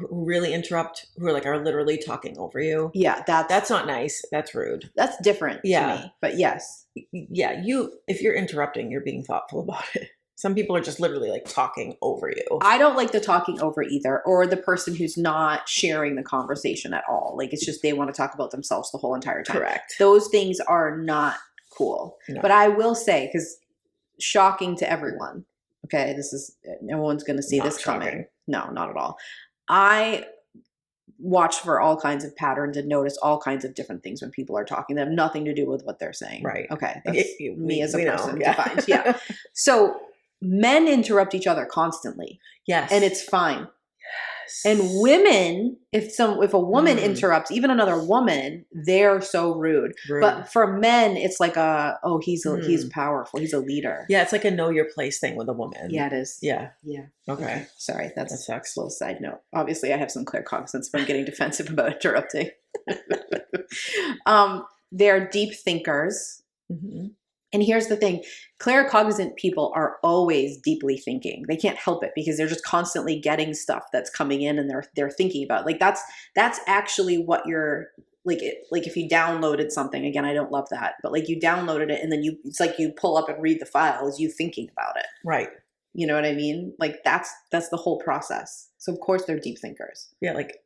really interrupt, who are literally talking over you. Yeah, that's not nice. That's rude. That's different to me. But yes. Yeah, if you're interrupting, you're being thoughtful about it. Some people are just literally like talking over you. I don't like the talking over either, or the person who's not sharing the conversation at all. Like it's just they want to talk about themselves the whole entire time. Correct. Those things are not cool. No. But I will say, because shocking to everyone. Okay, no one's going to see this coming. No, not at all. I watch for all kinds of patterns and notice all kinds of different things when people are talking that have nothing to do with what they're saying. Right. Okay. That's me as a person defined. Yeah. Yeah. So men interrupt each other constantly. Yes. And it's fine. And women, if a woman interrupts even another woman, they're so rude. But for men, it's like he's powerful. He's a leader. Yeah, it's like a know your place thing with a woman. Yeah, it is. Yeah. Yeah. Okay. Sorry, that sucks. A little side note. Obviously, I have some claircognizance, but I'm getting defensive about interrupting. They're deep thinkers. Mm-hmm. And here's the thing, claircognizant people are always deeply thinking. They can't help it because they're just constantly getting stuff that's coming in and they're thinking about. Like that's actually what you're like if you downloaded something, again, I don't love that, but like you downloaded it and then it's like you pull up and read the file is you thinking about it. Right. You know what I mean? Like that's the whole process. So of course they're deep thinkers. Yeah, like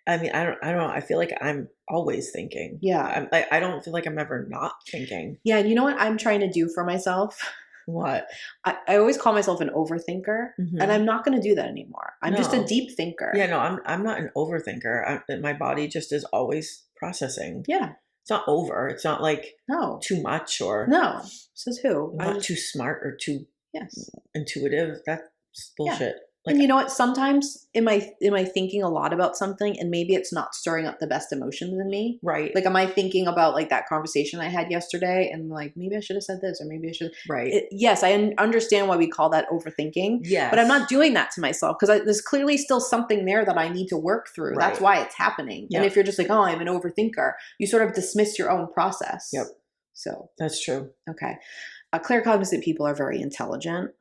I mean, I don't know. I feel like I'm always thinking. Yeah. I don't feel like I'm ever not thinking. Yeah. And you know what I'm trying to do for myself? What? I always call myself an overthinker, and I'm not going to do that anymore. I'm just a deep thinker. Yeah, no, I'm not an overthinker. My body just is always processing. Yeah. It's not over. It's not like too much or no. Says who? I'm not too smart or too yes intuitive. That's bullshit. Yeah. Like, and you know what? Sometimes am I thinking a lot about something and maybe it's not stirring up the best emotions in me? Right. Like, am I thinking about like that conversation I had yesterday and like, maybe I should have said this or maybe I should. Right. Yes. I understand why we call that overthinking. Yeah. But I'm not doing that to myself because there's clearly still something there that I need to work through. Right. That's why it's happening. Yep. And if you're just like, oh, I'm an overthinker, you sort of dismiss your own process. Yep. So. That's true. Okay. Claircognizant people are very intelligent,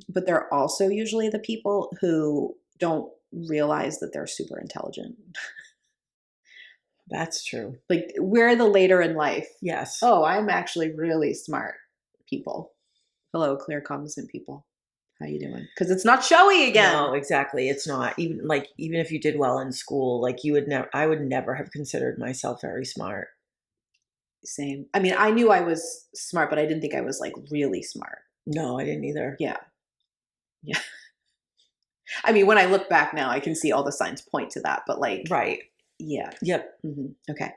but they're also usually the people who don't realize that they're super intelligent. That's true. Like we're the later in life. Yes. Oh, I'm actually really smart people. Hello, claircognizant people. How you doing? Because it's not showy again. No, exactly. It's not. Even if you did well in school, like I would never have considered myself very smart. Same. I mean, I knew I was smart, but I didn't think I was like really smart. No, I didn't either. Yeah. Yeah. I mean, when I look back now, I can see all the signs point to that, but like, right. Yeah. Yep. Okay.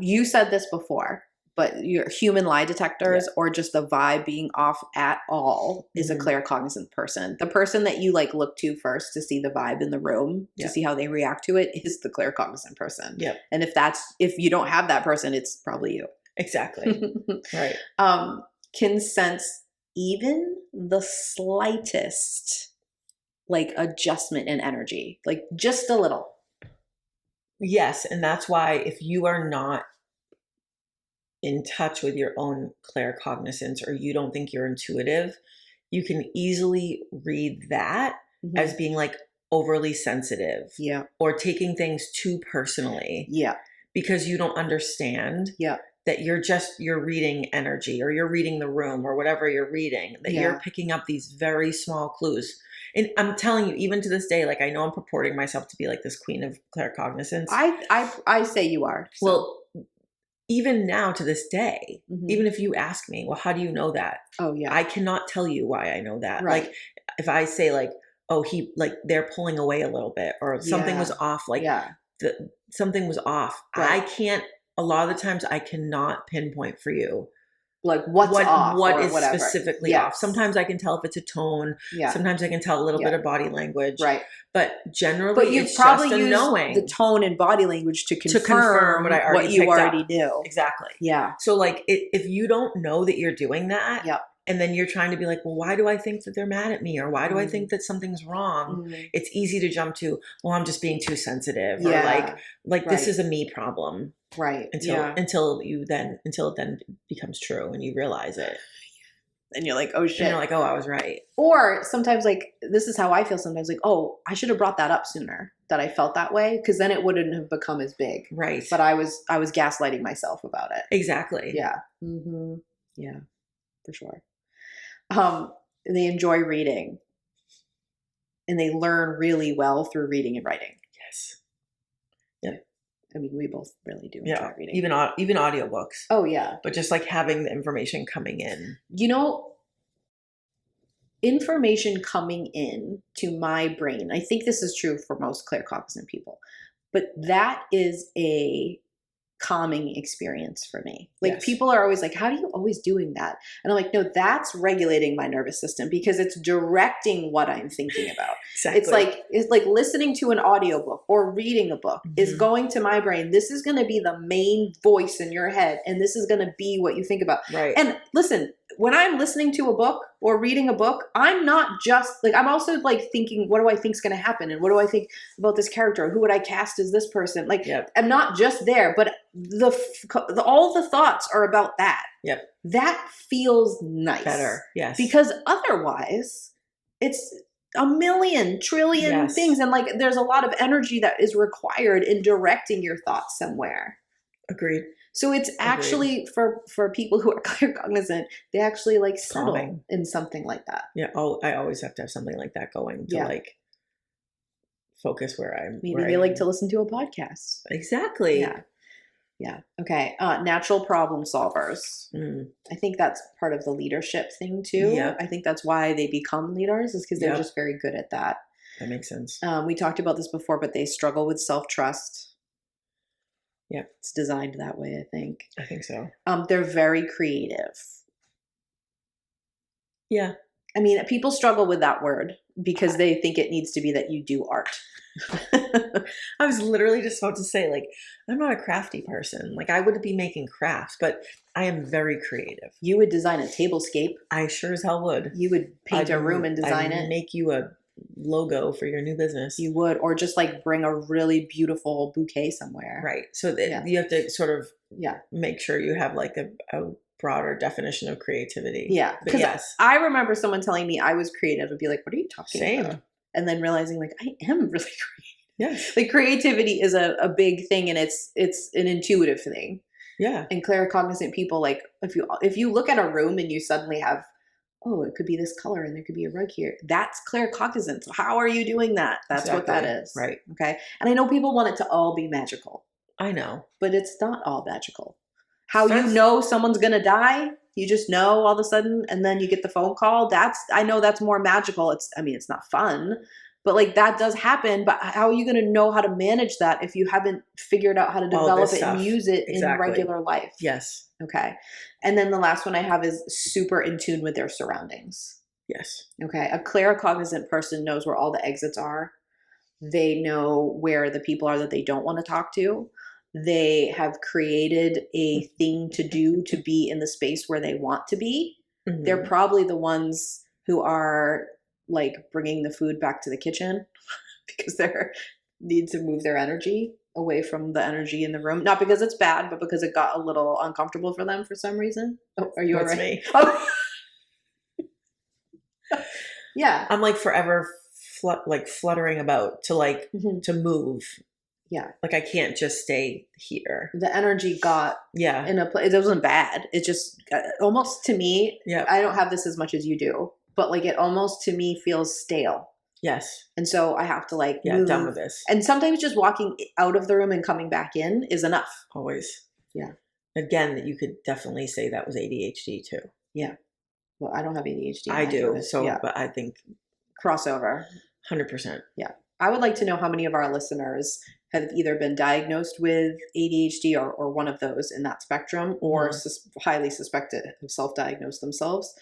You said this before, but your human lie detectors or just the vibe being off at all is a claircognizant person. The person that you like look to first to see the vibe in the room, to see how they react to it is the claircognizant person. Yep. And if you don't have that person, it's probably you. Exactly. Right. Can sense even the slightest like adjustment in energy, like just a little. Yes. And that's why if you are not in touch with your own claircognizance or you don't think you're intuitive, you can easily read that as being like overly sensitive. Yeah. Or taking things too personally. Yeah. Because you don't understand that you're reading energy or you're reading the room or whatever you're reading, that you're picking up these very small clues. And I'm telling you, even to this day, like I know I'm purporting myself to be like this queen of claircognizance. I say you are. So. Well, even now to this day, even if you ask me, well, how do you know that? Oh yeah. I cannot tell you why I know that. Right. Like if I say like, oh, they're pulling away a little bit or something was off, like something was off. Right. A lot of the times I cannot pinpoint for you. Like what's off what or is whatever. Specifically off. Sometimes I can tell if it's a tone. Yeah. Sometimes I can tell a little bit of body language. Right. But generally, you've probably used knowing the tone and body language to confirm what you already knew. Exactly. Yeah. So like if you don't know that you're doing that, and then you're trying to be like, well, why do I think that they're mad at me? Or why do I think that something's wrong? It's easy to jump to, well, I'm just being too sensitive. Yeah. Or like this is a me problem. Right. Until it then becomes true and you realize it. And you're like, oh shit. And you're like, oh, I was right. Or sometimes like, this is how I feel sometimes, like, oh, I should have brought that up sooner, that I felt that way. Cause then it wouldn't have become as big. Right. But I was gaslighting myself about it. Exactly. Yeah. Yeah, for sure. They enjoy reading and they learn really well through reading and writing. Yes. Yeah. I mean, we both really do enjoy reading. Even audiobooks. Oh, yeah. But just like having the information coming in. You know, information coming in to my brain, I think this is true for most claircognizant people, but that is a calming experience for me. Like people are always like, how do you always doing that? And I'm like, no, that's regulating my nervous system because it's directing what I'm thinking about. Exactly. It's like listening to an audiobook or reading a book is going to my brain. This is going to be the main voice in your head. And this is going to be what you think about. Right. And listen, when I'm listening to a book or reading a book, I'm not just like, I'm also like thinking, what do I think is going to happen? And what do I think about this character? Who would I cast as this person? Like, I'm not just there, but all the thoughts are about that. Yep. That feels nice. Better. Yes. Because otherwise it's a million trillion things. And like, there's a lot of energy that is required in directing your thoughts somewhere. Agreed. So it's actually for people who are claircognizant, they actually like settle in something like that. Yeah. Oh, I always have to have something like that going to like focus where I'm. Maybe they like to listen to a podcast. Exactly. Yeah. Yeah. Okay. Natural problem solvers. I think that's part of the leadership thing too. Yeah. I think that's why they become leaders, is because they're just very good at that. That makes sense. We talked about this before, but they struggle with self-trust. Yeah. It's designed that way, I think. I think so. They're very creative. Yeah. I mean, people struggle with that word because they think it needs to be that you do art. I was literally just about to say, like, I'm not a crafty person. Like, I wouldn't be making crafts, but I am very creative. You would design a tablescape. I sure as hell would. You would paint a room and design it. Make you a logo for your new business. You would, or just like bring a really beautiful bouquet somewhere. Right. So that you have to sort of make sure you have like a broader definition of creativity. Yeah. Because I remember someone telling me I was creative and be like, what are you talking about? And then realizing like, I am really creative. Yes. Like creativity is a big thing, and it's an intuitive thing. Yeah. And claircognizant people, like if you look at a room and you suddenly have, oh, it could be this color and there could be a rug here. That's claircognizant. So how are you doing that? That's what that is. Right. Okay. And I know people want it to all be magical. I know. But it's not all magical. How you know someone's going to die, you just know all of a sudden, and then you get the phone call. I know that's more magical. It's not fun, but like that does happen. But how are you going to know how to manage that if you haven't figured out how to develop it and use it in regular life? Yes. Okay. And then the last one I have is super in tune with their surroundings. Yes. Okay. A claircognizant person knows where all the exits are. They know where the people are that they don't want to talk to. They have created a thing to do to be in the space where they want to be. Mm-hmm. They're probably the ones who are like bringing the food back to the kitchen because they need to move their energy away from the energy in the room. Not because it's bad, but because it got a little uncomfortable for them for some reason. Oh, are you all right? Me. Oh. Yeah. I'm like forever fluttering about to like to move. Yeah. Like I can't just stay here. The energy got in a place. It wasn't bad. It just almost to me, I don't have this as much as you do, but like it almost to me feels stale. Yes. And so I have to like move. Done with this. And sometimes just walking out of the room and coming back in is enough. Always. Yeah. Again, you could definitely say that was ADHD too. Yeah. Well, I don't have ADHD. I do. So, but I think crossover. 100%. Yeah. I would like to know how many of our listeners have either been diagnosed with ADHD or one of those in that spectrum, or highly suspected, have self-diagnosed themselves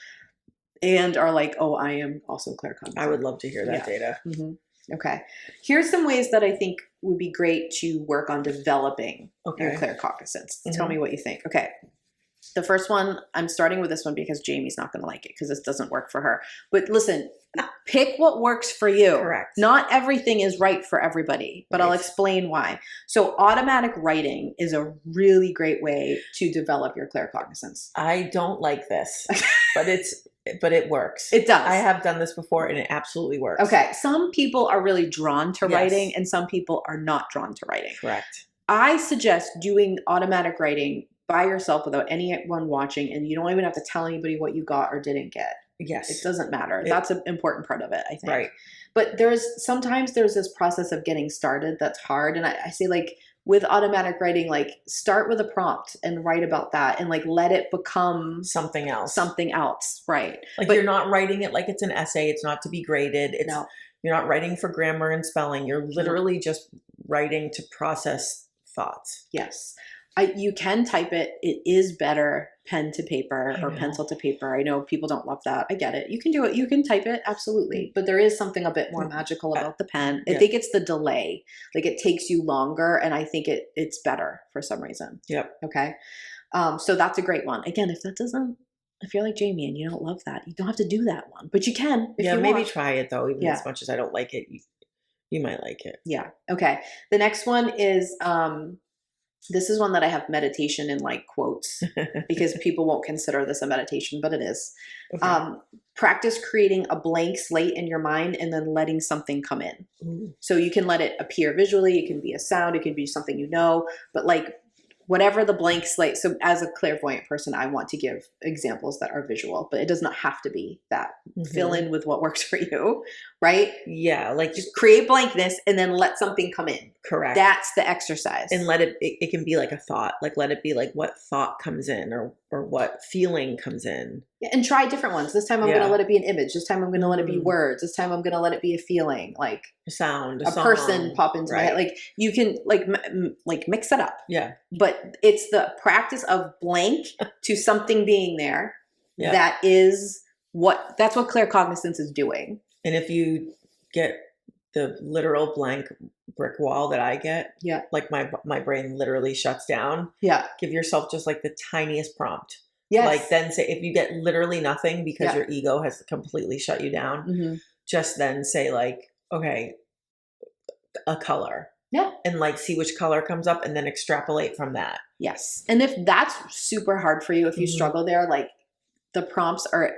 and are like, oh, I am also claircognizant. I would love to hear that data. Mm-hmm. Okay. Here's some ways that I think would be great to work on developing your claircognizance. Tell me what you think. Okay. The first one, I'm starting with this one because Jamie's not going to like it because this doesn't work for her. But listen, pick what works for you. Correct. Not everything is right for everybody, but I'll explain why. So automatic writing is a really great way to develop your claircognizance. I don't like this, but it works. It does. I have done this before and it absolutely works. Okay. Some people are really drawn to writing and some people are not drawn to writing. Correct. I suggest doing automatic writing by yourself without anyone watching, and you don't even have to tell anybody what you got or didn't get. Yes. It doesn't matter. That's an important part of it, I think. Right. But sometimes there's this process of getting started that's hard. And I say like with automatic writing, like start with a prompt and write about that and like let it become something else. Right. Like you're not writing it like it's an essay. It's not to be graded. You're not writing for grammar and spelling. You're literally just writing to process thoughts. Yes. You can type it. It is better pen to paper or pencil to paper. I know people don't love that. I get it. You can do it. You can type it. Absolutely. But there is something a bit more magical about the pen. I think it's the delay. Like it takes you longer. And I think it's better for some reason. Yep. Okay. So that's a great one. Again, if you're like Jamie and you don't love that, you don't have to do that one, but you can. If you maybe want. try it though. Even as much as I don't like it, you might like it. Yeah. Okay. The next one is, This is one that I have meditation in like quotes because people won't consider this a meditation, but it is. Okay. Practice creating a blank slate in your mind and then letting something come in. Ooh. So you can let it appear visually. It can be a sound. It can be something you know, but like whatever the blank slate. So as a clairvoyant person, I want to give examples that are visual, but it does not have to be that. Fill in with what works for you, right? Yeah, like Just create blankness and then let something come in. correct. That's the exercise. And let it can be like a thought. Like let it be like what thought comes in or what feeling comes in. Yeah, and try different ones. This time I'm going to let it be an image. This time I'm going to let it be words. This time I'm going to let it be a feeling, like A sound, a song, person pop into my head. Like you can like mix it up. Yeah. But it's the practice of blank to something being there. Yeah. That's what claircognizance is doing. And if you get the literal blank brick wall that I get, like my brain literally shuts down. Yeah. Give yourself just like the tiniest prompt. Yes. Like then say if you get literally nothing because your ego has completely shut you down, just then say like, okay, a color. Yeah. And like see which color comes up and then extrapolate from that. Yes. And if that's super hard for you, if you struggle there, like the prompts are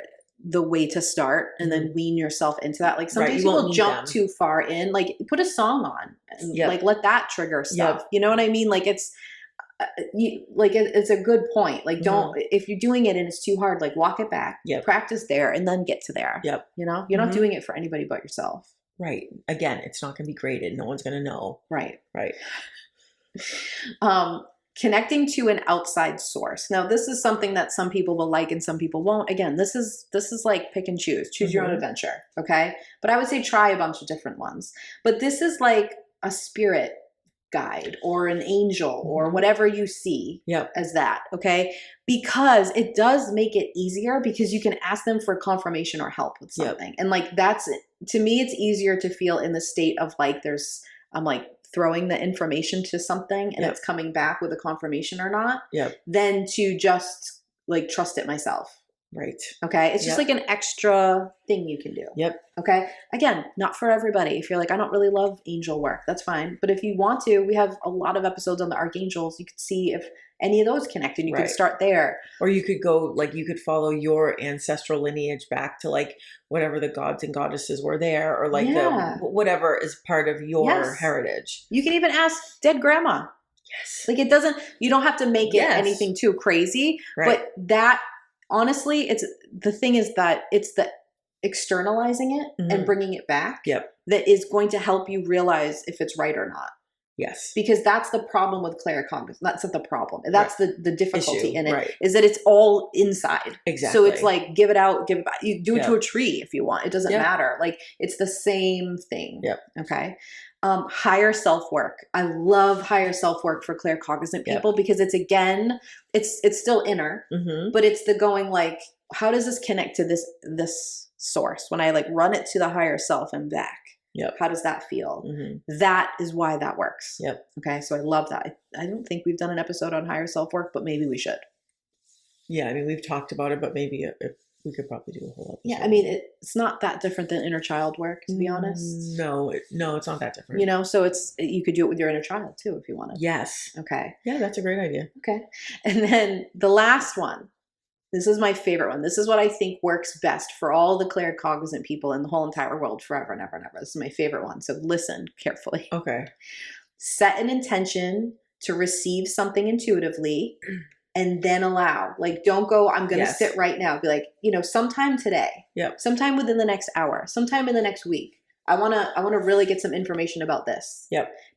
the way to start and then wean yourself into that. Like sometimes people jump too far in, like put a song on and like let that trigger stuff. You know what I mean? Like it's a good point. Like don't, if you're doing it and it's too hard, like walk it back, practice there and then get to there. You know, you're not doing it for anybody but yourself. Right. Again, it's not going to be graded. No one's going to know. Right. Right. Connecting to an outside source. Now, this is something that some people will like and some people won't. Again, this is like pick and choose. Choose your own adventure. Okay. But I would say try a bunch of different ones. But this is like a spirit guide or an angel or whatever you see as that. Okay. Because it does make it easier because you can ask them for confirmation or help with something. And like, that's it. To me, it's easier to feel in the state of like, I'm like throwing the information to something and it's coming back with a confirmation or not than to just like trust it myself. Right. Okay. It's just like an extra thing you can do. Okay. Again, not for everybody. If you're like, I don't really love angel work, that's fine. But if you want to, we have a lot of episodes on the archangels. You could see if any of those connect and you could start there. Or you could go, like you could follow your ancestral lineage back to like whatever the gods and goddesses were there or like the whatever is part of your heritage. You can even ask dead grandma. Yes. Like you don't have to make it anything too crazy, but that honestly, the thing is that it's the externalizing it and bringing it back that is going to help you realize if it's right or not. Yes. Because that's the problem with claircognizance. That's not the problem. That's the difficulty in it is that it's all inside. Exactly. So it's like, give it out, give it back. You do it to a tree if you want. It doesn't matter. Like it's the same thing. Okay. Higher self-work. I love higher self-work for claircognizant people because it's still inner, but it's the going like, how does this connect to this source? When I like run it to the higher self and back. How does that feel? That is why that works. Okay. So I love that. I don't think we've done an episode on higher self-work, but maybe we should. Yeah. I mean, we've talked about it, but maybe if we could probably do a whole episode. Yeah. I mean, it's not that different than inner child work, to be honest. No, it's not that different. You know, so you could do it with your inner child too, if you wanted. Yes. Okay. Yeah. That's a great idea. Okay. And then the last one. This is my favorite one. This is what I think works best for all the claircognizant people in the whole entire world forever and ever and ever. This is my favorite one. So listen carefully. Okay. Set an intention to receive something intuitively and then allow. Like, don't go, I'm going to sit right now. Be like, sometime today. Sometime within the next hour. Sometime in the next week. I want to really get some information about this.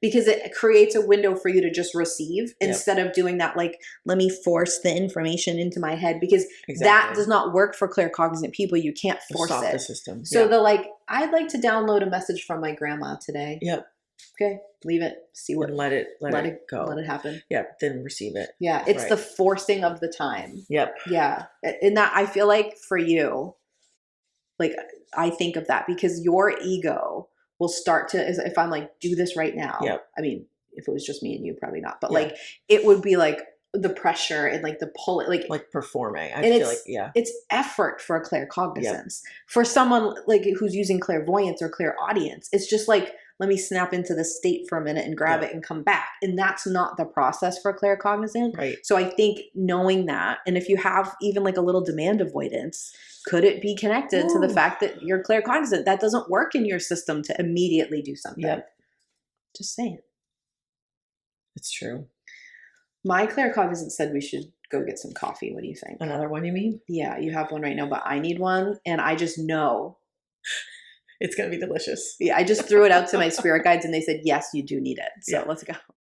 Because it creates a window for you to just receive instead of doing that, like, let me force the information into my head, because that does not work for claircognizant people. You can't force it. The system. So they're like, I'd like to download a message from my grandma today. Okay. Leave it. See what. And let it go. Let it happen. Then receive it. Yeah. It's the forcing of the time. Yeah. And that, I feel like for you, like, I think of that because your ego will start to, if I'm like, do this right now. I mean, if it was just me and you, probably not, but like, it would be like the pressure and like the pull, like performing. I feel like, it's effort for a claircognizance. For someone like who's using clairvoyance or clairaudience, it's just like let me snap into the state for a minute and grab it and come back. And that's not the process for claircognizant. Right. So I think knowing that, and if you have even like a little demand avoidance, could it be connected to the fact that you're claircognizant? That doesn't work in your system to immediately do something. Yep. Just saying. It's true. My claircognizant said we should go get some coffee. What do you think? Another one, you mean? Yeah, you have one right now, but I need one. And I just know. It's going to be delicious. Yeah, I just threw it out to my spirit guides and they said, yes, you do need it. So let's go.